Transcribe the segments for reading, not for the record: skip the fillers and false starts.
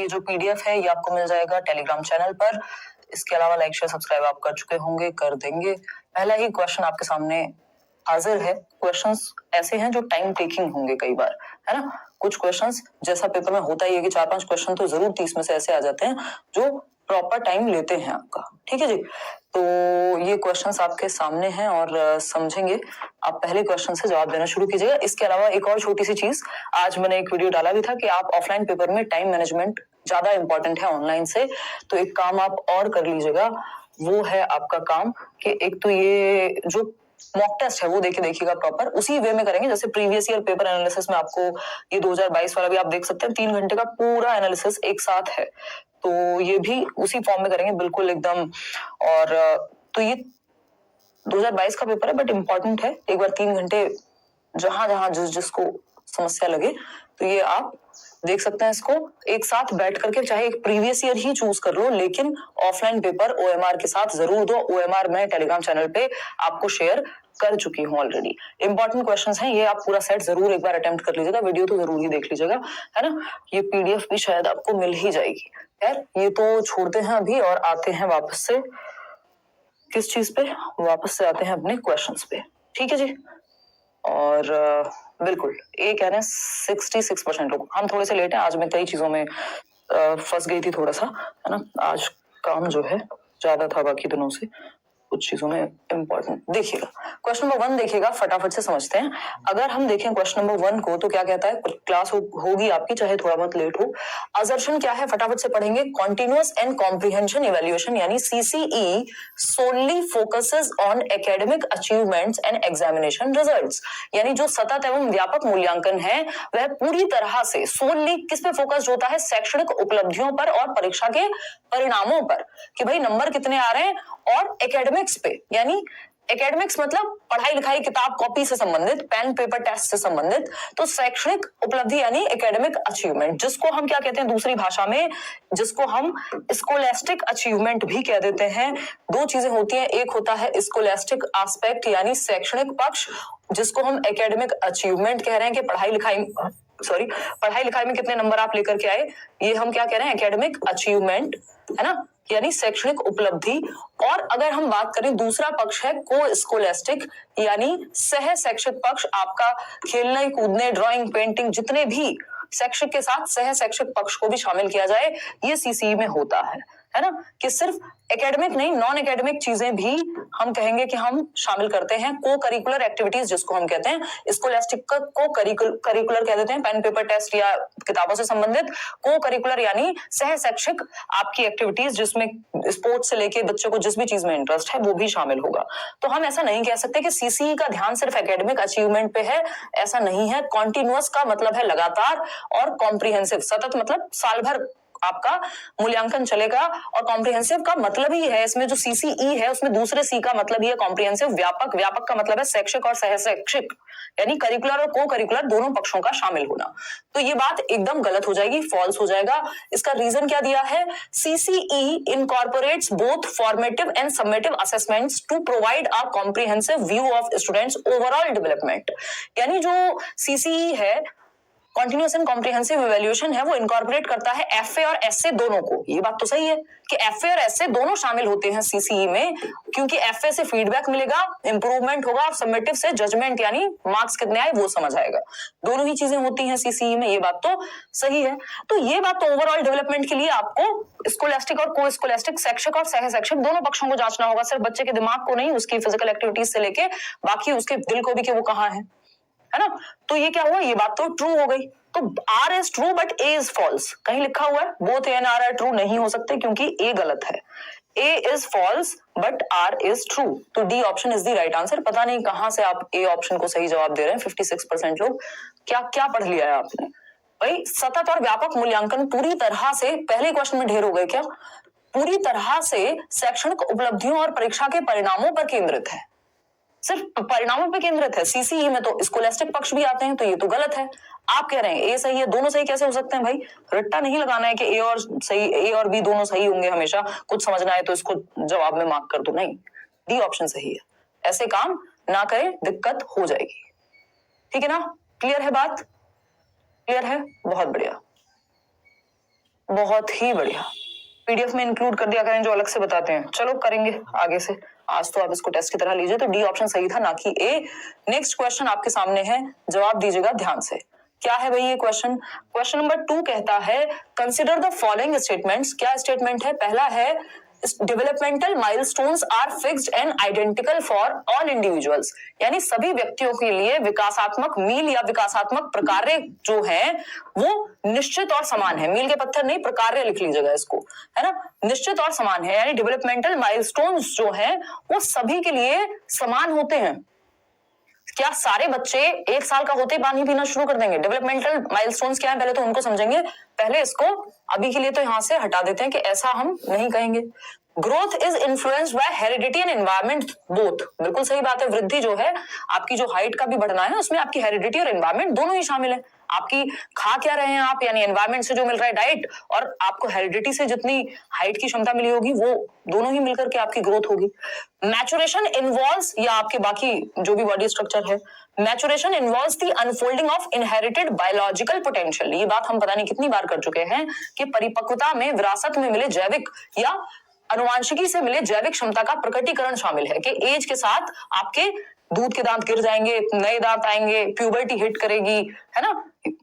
ये जो पीडीएफ है ये आपको मिल जाएगा टेलीग्राम चैनल पर। इसके अलावा लाइक शेयर सब्सक्राइब आप कर चुके होंगे, कर देंगे। पहला ही क्वेश्चन आपके सामने हाजिर है। क्वेश्चंस ऐसे हैं जो टाइम टेकिंग होंगे कई बार, है ना। कुछ क्वेश्चंस जैसा पेपर में होता ही है कि 4-5 क्वेश्चन तो जरूर 30 में से ऐसे आ जाते हैं जो प्रॉपर टाइम लेते हैं आपका, ठीक है जी। तो ये क्वेश्चंस आपके सामने हैं और समझेंगे। आप पहले क्वेश्चन से जवाब देना शुरू कीजिएगा। इसके अलावा एक और छोटी सी चीज, आज मैंने एक वीडियो डाला भी था कि आप ऑफलाइन पेपर में टाइम मैनेजमेंट ज्यादा इंपॉर्टेंट है ऑनलाइन से, तो एक काम आप और कर लीजिएगा। वो है आपका काम कि एक तो ये जो मॉक टेस्ट है वो देखिएगा प्रॉपर उसी वे में करेंगे जैसे प्रीवियस ईयर पेपर एनालिसिस में आपको ये 2022 वाला भी आप देख सकते हैं, 3 घंटे का पूरा एनालिसिस एक साथ है, तो ये भी उसी फॉर्म में करेंगे बिल्कुल एकदम। और तो ये 2022 का पेपर है बट इम्पोर्टेंट है। एक बार 3 घंटे जहां जहां जिसको समस्या लगे तो ये आप देख सकते हैं। इसको एक साथ बैठ करके चाहे एक प्रीवियस ईयर ही चूज कर लो, लेकिन ऑफलाइन पेपर ओएमआर के साथ जरूर दो। ओएमआर मैं टेलीग्राम चैनल पे आपको शेयर कर चुकी हूँ ऑलरेडी। इंपॉर्टेंट क्वेश्चंस हैं ये, आप पूरा सेट जरूर एक बार अटेम्प्ट कर लीजिएगा। वीडियो तो जरूर ही देख लीजिएगा, है ना। ये पीडीएफ भी शायद आपको मिल ही जाएगी। यार ये तो छोड़ते हैं अभी और आते हैं वापस से किस चीज पे, वापस से आते हैं अपने क्वेश्चंस पे, ठीक है जी। और बिल्कुल ये कह रहे हैं 66% लोग। हम थोड़े से लेट हैं, आज मैं कई चीजों में फंस गई थी थोड़ा सा, है ना। आज काम जो है ज्यादा था बाकी दिनों से, कुछ चीजों में इंपॉर्टेंट। देखिएगा क्वेश्चन नंबर 1 देखिएगा, फटाफट से समझते हैं। अगर हम देखें क्वेश्चन नंबर 1 को तो क्या कहता है, क्लास होगी आपकी चाहे थोड़ा बहुत लेट हो। असर्शन क्या है फटाफट से पढ़ेंगे। कॉन्टिन्यूअस एंड कॉम्प्रिहेंशन इवैल्यूएशन यानी CCE solely focuses on academic achievements and examination results, यानी जो सतत एवं व्यापक मूल्यांकन है वह पूरी तरह से सोनली किस पे फोकस्ड होता है, शैक्षणिक उपलब्धियों पर और परीक्षा के परिणामों पर, कि भाई नंबर कितने आ रहे हैं, और एकेडमिक्स पे, यानी एकेडमिक्स मतलब पढ़ाई लिखाई किताब कॉपी से संबंधित, पेन पेपर टेस्ट से संबंधित। तो शैक्षणिक उपलब्धि यानी एकेडमिक अचीवमेंट, जिसको हम क्या कहते हैं दूसरी भाषा में, जिसको हम स्कोलास्टिक अचीवमेंट भी कह देते हैं। दो चीजें होती हैं, एक होता है स्कोलास्टिक एस्पेक्ट यानी शैक्षणिक पक्ष, जिसको हम एकेडमिक अचीवमेंट कह रहे हैं कि पढ़ाई लिखाई में कितने नंबर आप लेकर के आए, ये हम क्या कह रहे हैं एकेडमिक अचीवमेंट, है ना, यानी शैक्षणिक उपलब्धि। और अगर हम बात करें दूसरा पक्ष है को स्कोलास्टिक यानी सह शैक्षिक पक्ष, आपका खेलने कूदने ड्राइंग पेंटिंग जितने भी शैक्षिक के साथ सह शैक्षिक पक्ष को भी शामिल किया जाए, ये सीसीई में होता है ना, कि सिर्फ एकेडमिक नहीं नॉन एकेडमिक चीजें भी हम कहेंगे कि हम शामिल करते हैं। को करिकुलर एक्टिविटीज जिसको हम कहते हैं, स्कोलास्टिक का को करिकुलर कह देते हैं पेन पेपर टेस्ट या किताबों से संबंधित। को करिकुलर यानी सह शैक्षिक आपकी एक्टिविटीज जिसमें स्पोर्ट्स से लेके बच्चों को जिस भी चीज में इंटरेस्ट है वो भी शामिल होगा। तो हम ऐसा नहीं कह सकते कि सीसीई का ध्यान सिर्फ एकेडमिक अचीवमेंट पे है, ऐसा नहीं है। कॉन्टिन्यूअस का मतलब है लगातार, और कॉम्प्रिहेंसिव सतत मतलब साल भर आपका मूल्यांकन चलेगा, और कॉम्प्रिहेंसिव का मतलब ही है इसमें जो सीसीई है उसमें दूसरे सी का मतलब ही है कॉम्प्रिहेंसिव। व्यापक, व्यापक का मतलब है शैक्षिक और सह शैक्षिक यानी करिकुलर और को करिकुलर दोनों पक्षों का शामिल होना। तो ये बात एकदम गलत हो जाएगी, फॉल्स हो जाएगा। इसका रीजन क्या दिया है, CCE incorporates both formative and summative assessments to provide a comprehensive view of students overall development, यानी जो सीसीई है कॉन्टिन्यूअस एंड कॉम्प्रिहेंसिव इवैल्यूएशन है वो इनकॉर्पोरेट करता है एफए और एसए दोनों को। ये बात तो सही है कि एफए और एसए दोनों शामिल होते हैं सीसीई में, क्योंकि एफए से फीडबैक मिलेगा, इंप्रूवमेंट होगा, और समेटिव से जजमेंट यानी मार्क्स कितने आए वो समझ आएगा। दोनों ही चीजें होती हैं सीसीई में, ये बात तो सही है। तो ये बात तो ओवरऑल डेवलपमेंट के लिए आपको स्कोलास्टिक और को स्कोलास्टिक शैक्षिक और सह शैक्षिक दोनों पक्षों को जांचना होगा, सिर्फ बच्चे के दिमाग को नहीं, उसकी फिजिकल एक्टिविटीज से लेके बाकी उसके दिल को भी कि वो कहाँ है ना। तो ये क्या हुआ, ये बात तो ट्रू हो गई। तो R is true but A is false, कहीं लिखा हुआ है both A and R are true, नहीं हो सकते क्योंकि ए गलत है। A is false but R is true, तो D option is the right answer. पता नहीं कहां से आप ए ऑप्शन को सही जवाब दे रहे हैं। 56% लोग क्या क्या पढ़ लिया है आपने भाई। सतत और व्यापक मूल्यांकन पूरी तरह से, पहले क्वेश्चन में ढेर हो गए क्या, पूरी तरह से शैक्षणिक उपलब्धियों और परीक्षा के परिणामों पर केंद्रित है, सिर्फ परिणामों पे केंद्रित है। सीसीई में तो स्कोलास्टिक पक्ष भी आते हैं, तो ये तो गलत है। आप कह रहे हैं ए सही है, दोनों सही कैसे हो सकते हैं भाई। रट्टा नहीं लगाना है कि ए और सही, ए और बी दोनों सही होंगे हमेशा, कुछ समझना है तो इसको जवाब में मार्क कर दो, नहीं, डी ऑप्शन सही है। ऐसे काम ना करें, दिक्कत हो जाएगी, ठीक है ना। क्लियर है बात, क्लियर है, बहुत बढ़िया। बहुत ही बढ़िया, पीडीएफ में इंक्लूड कर दिया करें जो अलग से बताते हैं। चलो करेंगे आगे से, आज तो आप इसको टेस्ट की तरह लीजिए। तो डी ऑप्शन सही था, ना कि ए। नेक्स्ट क्वेश्चन आपके सामने है, जवाब दीजिएगा ध्यान से। क्या है भाई ये क्वेश्चन? क्वेश्चन नंबर 2 कहता है कंसिडर द फॉलोइंग स्टेटमेंट्स। क्या स्टेटमेंट है? पहला है developmental milestones are fixed and identical for all individuals, यानी सभी व्यक्तियों के लिए विकासात्मक मील या विकासात्मक प्रकार्य जो है वो निश्चित और समान है। मील के पत्थर नहीं, प्रकार्य लिख लीजिएगा इसको, है ना, निश्चित और समान है। यानी डेवलपमेंटल माइलस्टोन्स जो है वो सभी के लिए समान होते हैं। क्या सारे बच्चे 1 साल का होते पानी पीना शुरू कर देंगे? डेवलपमेंटल माइलस्टोन्स क्या है पहले तो उनको समझेंगे, पहले इसको अभी के लिए तो यहां से हटा देते हैं कि ऐसा हम नहीं कहेंगे। Growth is influenced by heredity and environment both, बिल्कुल सही बात है। वृद्धि जो है, आपकी जो हाइट का भी बढ़ना है उसमें आपकी हेरिडिटी और एनवायरमेंट दोनों ही शामिल है। आपकी खा क्या रहे हैं आप, यानी एनवायरमेंट से जो मिल रहा है डाइट, और आपको हेरिडिटी से जितनी हाइट की क्षमता मिली होगी वो दोनों ही मिलकर के आपकी ग्रोथ होगी। मैचुरेशन इन्वॉल्व्स, या आपके बाकी जो भी बॉडी स्ट्रक्चर है, maturation involves the unfolding of inherited biological potential. ये बात हम पता नहीं कितनी बार कर चुके हैं कि परिपक्वता में विरासत में मिले जैविक या अनुवांशिकी से मिले जैविक क्षमता का प्रकटीकरण शामिल है। कि एज के साथ आपके दूध के दांत गिर जाएंगे, नए दांत आएंगे, प्यूबर्टी हिट करेगी, है ना,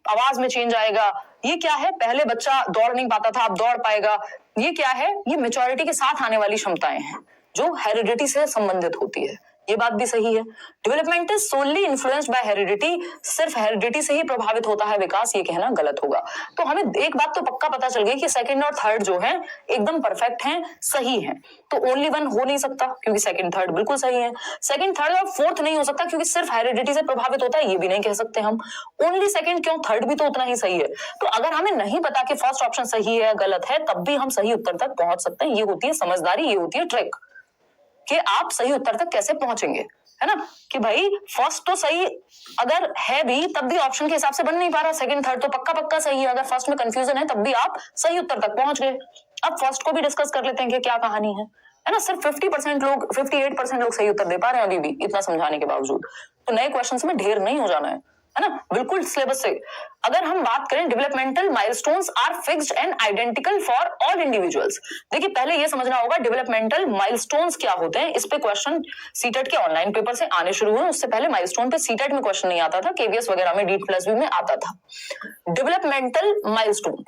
आवाज में चेंज आएगा। ये क्या है? पहले बच्चा दौड़ नहीं पाता था, अब दौड़ पाएगा। ये क्या है? ये मैच्योरिटी के साथ आने वाली क्षमताएं हैं जो हेरिडिटी से संबंधित होती है। ये बात भी सही है। Development is solely influenced by heredity, सिर्फ हेरिडिटी से ही प्रभावित होता है विकास, ये कहना गलत होगा। तो हमें एक बात तो पक्का पता चल गई कि सेकंड और थर्ड जो है एकदम परफेक्ट हैं, सही हैं। तो ओनली वन हो नहीं सकता क्योंकि सेकंड थर्ड बिल्कुल सही है। सेकंड थर्ड और फोर्थ नहीं हो सकता क्योंकि सिर्फ हेरिडिटी से प्रभावित होता है, ये भी नहीं कह सकते हम। ओनली सेकंड क्यों, थर्ड भी तो उतना ही सही है। तो अगर हमें नहीं पता कि फर्स्ट ऑप्शन सही है गलत है, तब भी हम सही उत्तर तक पहुंच सकते हैं। ये होती है समझदारी, ये होती है ट्रिक कि आप सही उत्तर तक कैसे पहुंचेंगे, है ना। कि भाई फर्स्ट तो सही अगर है भी तब भी ऑप्शन के हिसाब से बन नहीं पा रहा, सेकंड थर्ड तो पक्का पक्का सही है। अगर फर्स्ट में कंफ्यूजन है तब भी आप सही उत्तर तक पहुंच गए। अब फर्स्ट को भी डिस्कस कर लेते हैं कि क्या कहानी है ना। सिर्फ 50% लोग, 58% लोग सही उत्तर दे पा रहे हैं अभी भी, इतना समझाने के बावजूद। तो नए क्वेश्चंस में ढेर नहीं हो जाना है ना, बिल्कुल सिलेबस से। अगर हम बात करें developmental milestones are fixed and identical for all individuals. देखिए पहले ये समझना होगा डेवलपमेंटल माइलस्टोन्स क्या होते हैं। इस पे क्वेश्चन सीटेट के ऑनलाइन पेपर से आने शुरू हुए। उससे पहले माइलस्टोन पे सीटेट में क्वेश्चन नहीं आता था, केवीएस वगैरह में DEET+B में आता था। डेवलपमेंटल माइलस्टोन,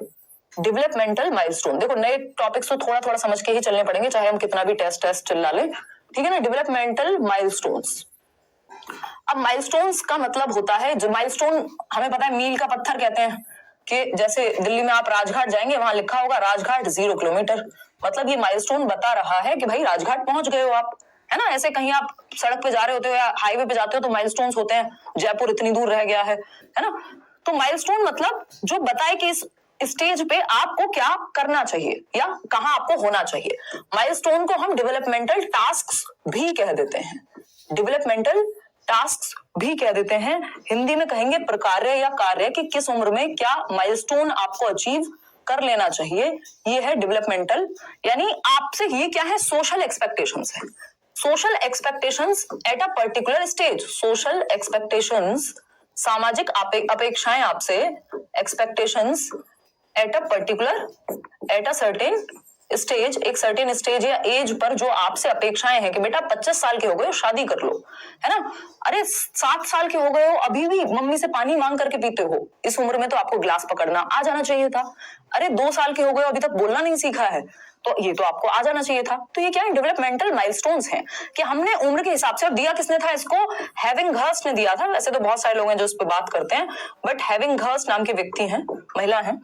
डेवलपमेंटल माइलस्टोन, देखो नए टॉपिक्स तो थोड़ा थोड़ा समझ के ही चलने पड़ेंगे, चाहे हम कितना भी टेस्ट चिल्ला ले, ठीक है ना। डेवलपमेंटल माइलस्टोन्स, अब माइलस्टोन्स का मतलब होता है, जो माइलस्टोन हमें पता है मील का पत्थर कहते हैं। कि जैसे दिल्ली में आप राजघाट जाएंगे, वहां लिखा होगा राजघाट 0 किलोमीटर, मतलब ये माइलस्टोन बता रहा है कि भाई राजघाट पहुंच गए हो आप, है ना। ऐसे कहीं आप सड़क पे जा रहे होते हो या हाईवे पे जाते हो तो माइलस्टोन्स होते हैं, जयपुर इतनी दूर रह गया है ना। तो माइलस्टोन मतलब जो बताए कि इस स्टेज पे आपको क्या करना चाहिए या कहां आपको होना चाहिए। माइलस्टोन को हम डेवलपमेंटल टास्क्स भी कह देते हैं, डेवलपमेंटल टास्क्स भी कह देते हैं। हिंदी में कहेंगे प्रकार्य या कार्य, कि किस उम्र में क्या माइलस्टोन आपको अचीव कर लेना चाहिए, ये है डेवलपमेंटल। यानी आपसे ये क्या है, सोशल एक्सपेक्टेशंस है। Social expectations at a particular stage, social expectations सामाजिक अपेक्षाएं आपसे, expectations at a particular, at a certain stage, एक सर्टेन स्टेज या एज पर जो आपसे अपेक्षाएं हैं कि बेटा 25 साल के हो गए हो शादी कर लो, है ना। अरे 7 साल के हो गए हो अभी भी मम्मी से पानी मांग करके पीते हो, इस उम्र में तो आपको गिलास पकड़ना आ जाना चाहिए था। अरे 2 साल के हो गए हो अभी तक बोलना नहीं सीखा है, तो ये तो आपको आ जाना चाहिए था। तो ये क्या है, डेवलपमेंटल माइलस्टोन्स हैं कि हमने उम्र के हिसाब से, दिया किसने था इसको, हेविंगहर्स्ट ने दिया था। वैसे तो बहुत सारे लोग हैं जो इस पे बात करते हैं, बट हेविंगहर्स्ट नाम के व्यक्ति हैं, महिला हैं।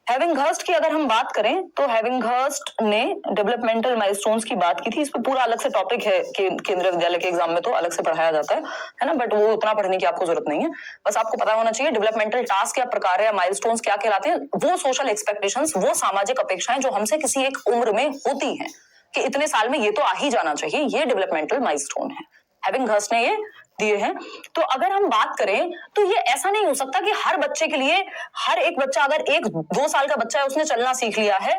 हेविंगहर्स्ट की अगर हम बात करें तो हेविंगहर्स्ट ने डेवलपमेंटल माइलस्टोन्स की बात की थी। इस पे पूरा अलग से टॉपिक है कि केंद्रीय विद्यालय के एग्जाम में तो अलग से पढ़ाया जाता है ना, बट वो उतना पढ़ने की आपको जरूरत नहीं है। बस आपको पता होना चाहिए डेवलपमेंटल टास्क या प्रकार या माइलस्टोन्स क्या कहलाते हैं। वो सोशल एक्सपेक्टेशंस, वो सामाजिक अपेक्षाएं जो हमसे किसी एक उम्र में होती हैं कि इतने साल में ये तो आ ही जाना चाहिए, ये डेवलपमेंटल माइलस्टोन है। हेविंगहर्स्ट ने ये दिए हैं। तो अगर हम बात करें तो ये ऐसा नहीं हो सकता कि हर बच्चे के लिए, हर एक बच्चा, अगर 1-2 साल का बच्चा है उसने चलना सीख लिया है,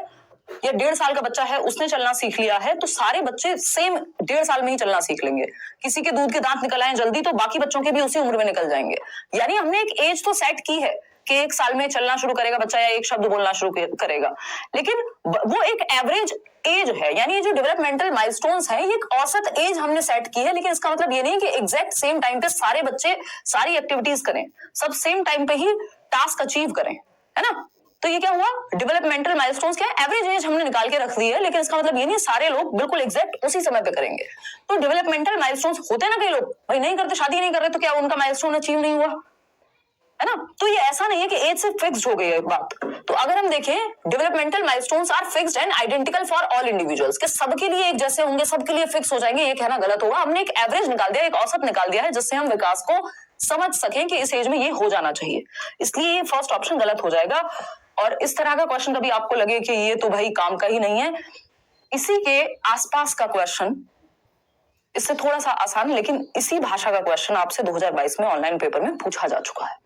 या 1.5 साल का बच्चा है उसने चलना सीख लिया है, तो सारे बच्चे सेम 1.5 साल में ही चलना सीख लेंगे। किसी के दूध के दांत निकल आए जल्दी तो बाकी बच्चों के भी उसी उम्र में निकल जाएंगे। यानी हमने एक एज तो सेट की है कि 1 साल में चलना शुरू करेगा बच्चा या एक शब्द बोलना शुरू करेगा, लेकिन वो एक एवरेज एज है, यानी जो डेवलपमेंटल माइलस्टोन्स हैं ये एक औसत एज हमने सेट की है, लेकिन इसका मतलब ये नहीं कि एग्जैक्ट सेम टाइम पे सारे बच्चे सारी एक्टिविटीज करें, सब सेम टाइम पे ही टास्क अचीव करें, है ना। तो ये क्या हुआ, डेवलपमेंटल माइलस्टोन्स क्या है, एवरेज एज हमने निकाल के रख दी है, लेकिन इसका मतलब ये नहीं सारे लोग बिल्कुल एग्जैक्ट उसी समय पे करेंगे। तो डेवलपमेंटल माइलस्टोन्स होते ना, कई लोग भाई नहीं करते, शादी नहीं कर रहे, तो क्या उनका माइलस्टोन अचीव नहीं हुआ, है ना। तो ये ऐसा नहीं है कि एज से फिक्स्ड हो गई है बात। तो अगर हम देखें, developmental milestones are fixed and identical for all individuals, कि सबके लिए एक जैसे होंगे, सबके लिए फिक्स हो जाएंगे, ये कहना गलत होगा। हमने एक एवरेज निकाल दिया, एक औसत निकाल दिया है, जिससे हम विकास को समझ सकें कि इस एज में ये हो जाना चाहिए, इसलिए ये फर्स्ट ऑप्शन गलत हो जाएगा। और इस तरह का क्वेश्चन कभी आपको लगे कि ये तो भाई काम का ही नहीं है, इसी के आसपास का क्वेश्चन, इससे थोड़ा सा आसान लेकिन इसी भाषा का क्वेश्चन आपसे 2022 में ऑनलाइन पेपर में पूछा जा चुका है,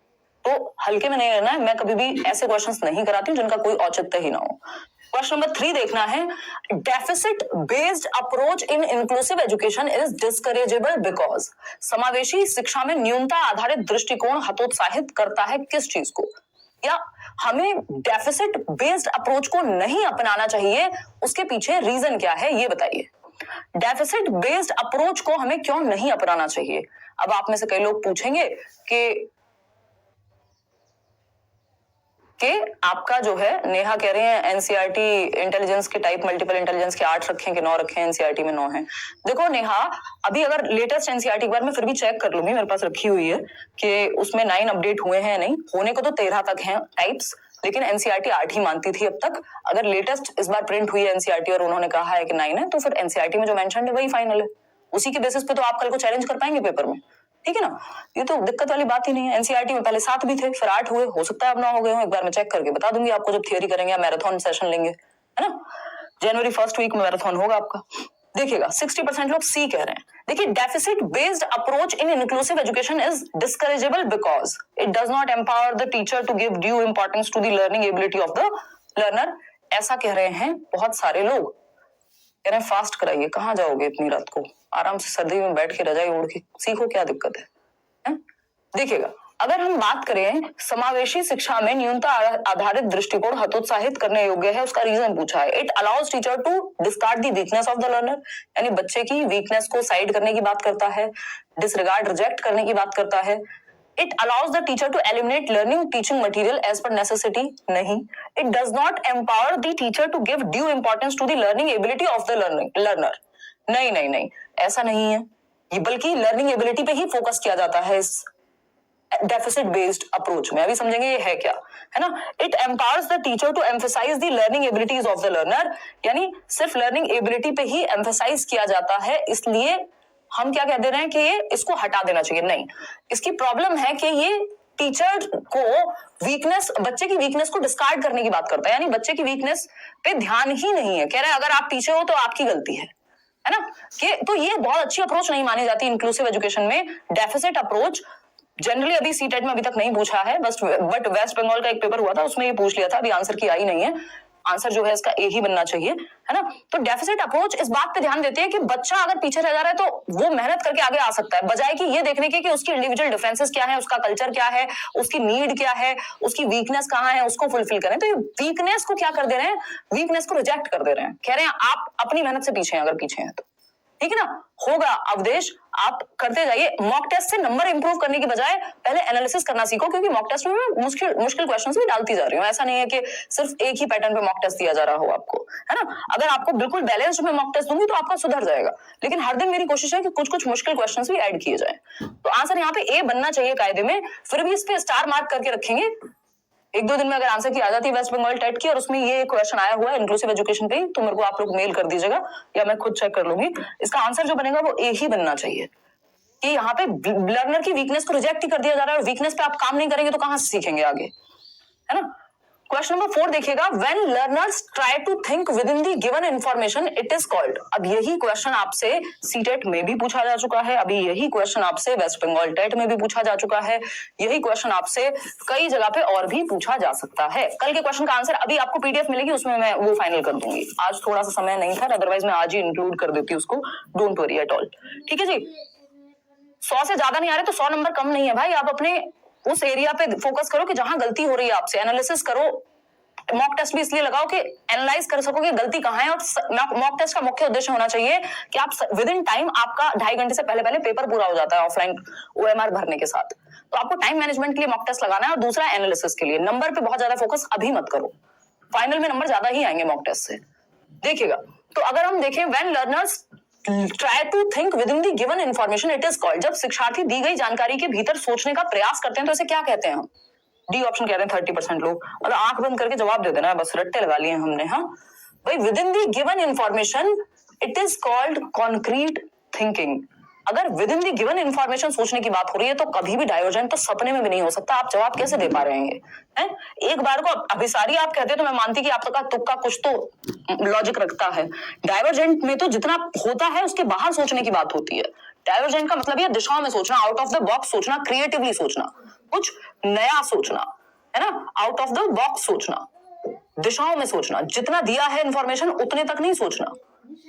तो हल्के में नहीं लेना है। मैं कभी भी ऐसे क्वेश्चंस नहीं कराती हूं जिनका कोई औचित्य ही ना हो। क्वेश्चन नंबर 3 देखना है, deficit based approach in inclusive education is discourageable because, समावेशी शिक्षा में न्यूनता आधारित दृष्टिकोण हतोत्साहित करता है किस चीज को, या हमें डेफिसिट बेस्ड अप्रोच को नहीं अपनाना चाहिए, उसके पीछे रीजन क्या है ये बताइए। डेफिसिट बेस्ड अप्रोच को हमें क्यों नहीं अपनाना चाहिए। अब आप में से कई लोग पूछेंगे कि आपका जो है, नेहा कह रहे हैं एनसीईआरटी इंटेलिजेंस के टाइप मल्टीपल इंटेलिजेंस के 8 रखे हैं कि 9 रखे हैं, एनसीईआरटी में 9 है। देखो नेहा, अभी अगर लेटेस्ट एनसीईआरटी एक बार मैं फिर भी चेक कर लूंगी, मेरे पास रखी हुई है कि उसमें 9 अपडेट हुए हैं नहीं, होने को तो 13 तक हैं टाइप्स, लेकिन एनसीईआरटी 8 ही मानती थी अब तक। अगर लेटेस्ट इस बार प्रिंट हुई है एनसीईआरटी और उन्होंने कहा है कि 9 है, तो फिर एनसीईआरटी में जो मेंशन है वही फाइनल है, उसी के बेसिस पे तो आप कल को चैलेंज कर पाएंगे पेपर में, ठीक है ना। ये तो दिक्कत वाली बात ही नहीं है। एनसीईआरटी में पहले 7 भी थे, फिर 8 हुए, हो सकता है अब 9 हो गए हो, एक बार मैं चेक करके बता दूंगी आपको जब थियरी करेंगे या मैराथन सेशन लेंगे, है ना। जनवरी फर्स्ट वीक में मैराथन होगा आपका, देखिएगा 60% लोग सी कह रहे हैं। देखिए, deficit based approach in inclusive education is discourageable because it does not empower the teacher to give due importance to the learning ability of the learner. ऐसा कह रहे हैं बहुत सारे लोग, कह रहे हैं फास्ट कराइए, कहाँ जाओगे इतनी रात को, आराम से सर्दी में बैठ के रजाई ओढ़ के सीखो, क्या दिक्कत है? देखिएगा, अगर हम बात करें समावेशी शिक्षा में न्यूनता आधारित दृष्टिकोण हतोत्साहित करने योग्य है, उसका रीजन पूछा है। It allows teacher to discard the weakness of the learner, यानी बच्चे की वीकनेस को साइड करने की बात करता है, डिसरिगार्ड रिजेक्ट करने की बात करता है। It allows the teacher to eliminate learning teaching material as per necessity, नहीं। It does not empower the teacher to give due importance to the learning ability of the learner, नहीं नहीं नहीं, ऐसा नहीं है, ये बल्कि लर्निंग एबिलिटी पे ही फोकस किया जाता है इस डेफिसिट बेस्ड अप्रोच में। अभी समझेंगे ये है क्या, है ना। It empowers the teacher to emphasize the learning abilities of the learner, यानी सिर्फ लर्निंग एबिलिटी पे ही एम्फसाइज किया जाता है, इसलिए हम क्या कह दे रहे हैं कि ये इसको हटा देना चाहिए, नहीं। इसकी प्रॉब्लम है कि ये टीचर को वीकनेस, बच्चे की वीकनेस को डिस्कार्ड करने की बात करता है, यानी बच्चे की वीकनेस पे ध्यान ही नहीं है। कह रहे हैं अगर आप टीचर हो तो आपकी गलती है ना, कि तो ये बहुत अच्छी अप्रोच नहीं मानी जाती इंक्लूसिव एजुकेशन में। डेफिसिट अप्रोच जनरली अभी सीटेट में अभी तक नहीं पूछा है, बस बट वेस्ट बंगाल का एक पेपर हुआ था उसमें ये पूछ लिया था, अभी आंसर की आई नहीं है, आंसर जो है इसका ए ही बनना चाहिए, है ना। तो डेफिसिट अप्रोच इस बात पे ध्यान देती है कि बच्चा अगर पीछे रह जा रहा है तो वो मेहनत करके आगे आ सकता है, बजाय कि ये देखने के कि उसकी इंडिविजुअल डिफरेंसेस क्या है, उसका कल्चर क्या है, उसकी नीड क्या है, उसकी वीकनेस कहाँ है, उसको फुलफिल करें। तो ये वीकनेस को क्या कर दे रहे हैं, वीकनेस को रिजेक्ट कर दे रहे हैं, कह रहे हैं आप अपनी मेहनत से पीछे हैं, अगर पीछे हैं तो, ठीक है ना। होगा अवदेश, आप करते जाइए। मॉक टेस्ट से नंबर इंप्रूव करने की बजाय पहले एनालिसिस करना सीखो, क्योंकि मॉक टेस्ट में मुश्किल क्वेश्चंस भी डालती जा रही हूँ। ऐसा नहीं है कि सिर्फ एक ही पैटर्न पे मॉक टेस्ट दिया जा रहा हो आपको, है ना। अगर आपको बिल्कुल बैलेंस्ड में मॉक टेस्ट दूंगी तो आपका सुधर जाएगा, लेकिन हर दिन मेरी कोशिश है कि कुछ कुछ मुश्किल क्वेश्चंस भी ऐड किए जाए। तो आंसर यहाँ पे ए बनना चाहिए कायदे में, फिर भी इस पे स्टार मार्क करके रखेंगे। 1-2 दिन में अगर आंसर की आ जाती है वेस्ट बंगाल टेट की और उसमें ये क्वेश्चन आया हुआ है इंक्लूसिव एजुकेशन पे, तो मेरे को आप लोग मेल कर दीजिएगा या मैं खुद चेक कर लूंगी। इसका आंसर जो बनेगा वो ए ही बनना चाहिए, कि यहाँ पे लर्नर की वीकनेस को रिजेक्ट ही कर दिया जा रहा है, और वीकनेस पे आप काम नहीं करेंगे तो कहां से सीखेंगे आगे, है ना। क्वेश्चन नंबर 4 देखिएगा, when learners try to think within the given information it is called. अब यही क्वेश्चन आपसे सीटेट में भी पूछा जा चुका है, अभी यही क्वेश्चन आपसे वेस्ट बंगाल टेट में भी पूछा जा चुका है, यही क्वेश्चन आपसे कई जगह पे और भी पूछा जा सकता है। कल के क्वेश्चन का आंसर अभी आपको पीडीएफ मिलेगी, उसमें मैं वो फाइनल कर दूंगी। आज थोड़ा सा समय नहीं था, अदरवाइज मैं आज ही इंक्लूड कर देती उसको, डोंट वरी एट ऑल, ठीक है जी। 100 से ज्यादा नहीं आ रहे तो 100 नंबर कम नहीं है भाई, आप अपने उस एरिया पे फोकस करो कि जहां गलती हो रही है आपसे, एनालिसिस करो। मॉक टेस्ट भी इसलिए लगाओ कि एनालाइज कर सको कि गलती कहां है, और मॉक टेस्ट का मुख्य उद्देश्य होना चाहिए कि आप विद इन टाइम, आपका 2.5 घंटे से पहले पेपर पूरा हो जाता है ऑफलाइन OMR भरने के साथ, तो आपको टाइम मैनेजमेंट के लिए मॉक टेस्ट लगाना है। और दूसरा एनालिसिस के लिए, नंबर पे बहुत ज्यादा फोकस अभी मत करो, फाइनल में नंबर ज्यादा ही आएंगे मॉक टेस्ट से, देखिएगा। तो अगर हम देखें, when learners try to think within the given information it is called, जब शिक्षार्थी दी गई जानकारी के भीतर सोचने का प्रयास करते हैं तो इसे क्या कहते हैं हम? डी ऑप्शन कहते हैं 30% लोग, मतलब आंख बंद करके जवाब दे देना है, बस रट्टे लगा लिए हमने। हाँ भाई, within the given information it is called concrete thinking. अगर within the given information सोचने की बात हो रही है तो कभी भी डाइवर्जेंट तो सपने में भी नहीं हो सकता। आप जवाब कैसे दे पा रहे हैं? एक बार को अभिसारी आप कहते हैं तो मैं मानती कि आपका तुक्का कुछ तो लॉजिक रखता है। डाइवर्जेंट में तो जितना होता है उसके बाहर सोचने की बात होती है। डाइवर्जेंट का मतलब ये दिशाओं में सोचना, आउट ऑफ द बॉक्स सोचना, क्रिएटिवली सोचना, कुछ नया सोचना, है ना, आउट ऑफ द बॉक्स सोचना, दिशाओं में सोचना, जितना दिया है इंफॉर्मेशन उतने तक नहीं सोचना,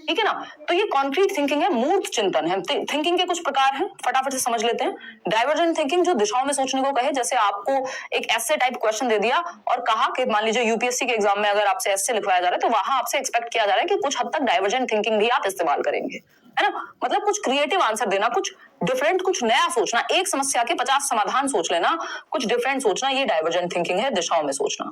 ठीक है ना। तो ये कॉन्क्रीट थिंकिंग है, मूर्त चिंतन है। थिंकिंग के कुछ प्रकार हैं, फटाफट से समझ लेते हैं। डाइवर्जेंट थिंकिंग जो दिशाओं में सोचने को कहे, जैसे आपको एक एस्से टाइप क्वेश्चन दे दिया और कहा कि मान लीजिए यूपीएससी के एग्जाम में अगर आपसे एस्से लिखवाया जा रहा है तो वहां आपसे एक्सपेक्ट किया जा रहा है कि कुछ हद तक डाइवर्जेंट थिंकिंग भी आप इस्तेमाल करेंगे, है ना, मतलब कुछ क्रिएटिव आंसर देना, कुछ डिफरेंट, कुछ नया सोचना, एक समस्या के 50 समाधान सोच लेना, कुछ डिफरेंट सोचना, ये डाइवर्जेंट थिंकिंग है, दिशाओं में सोचना।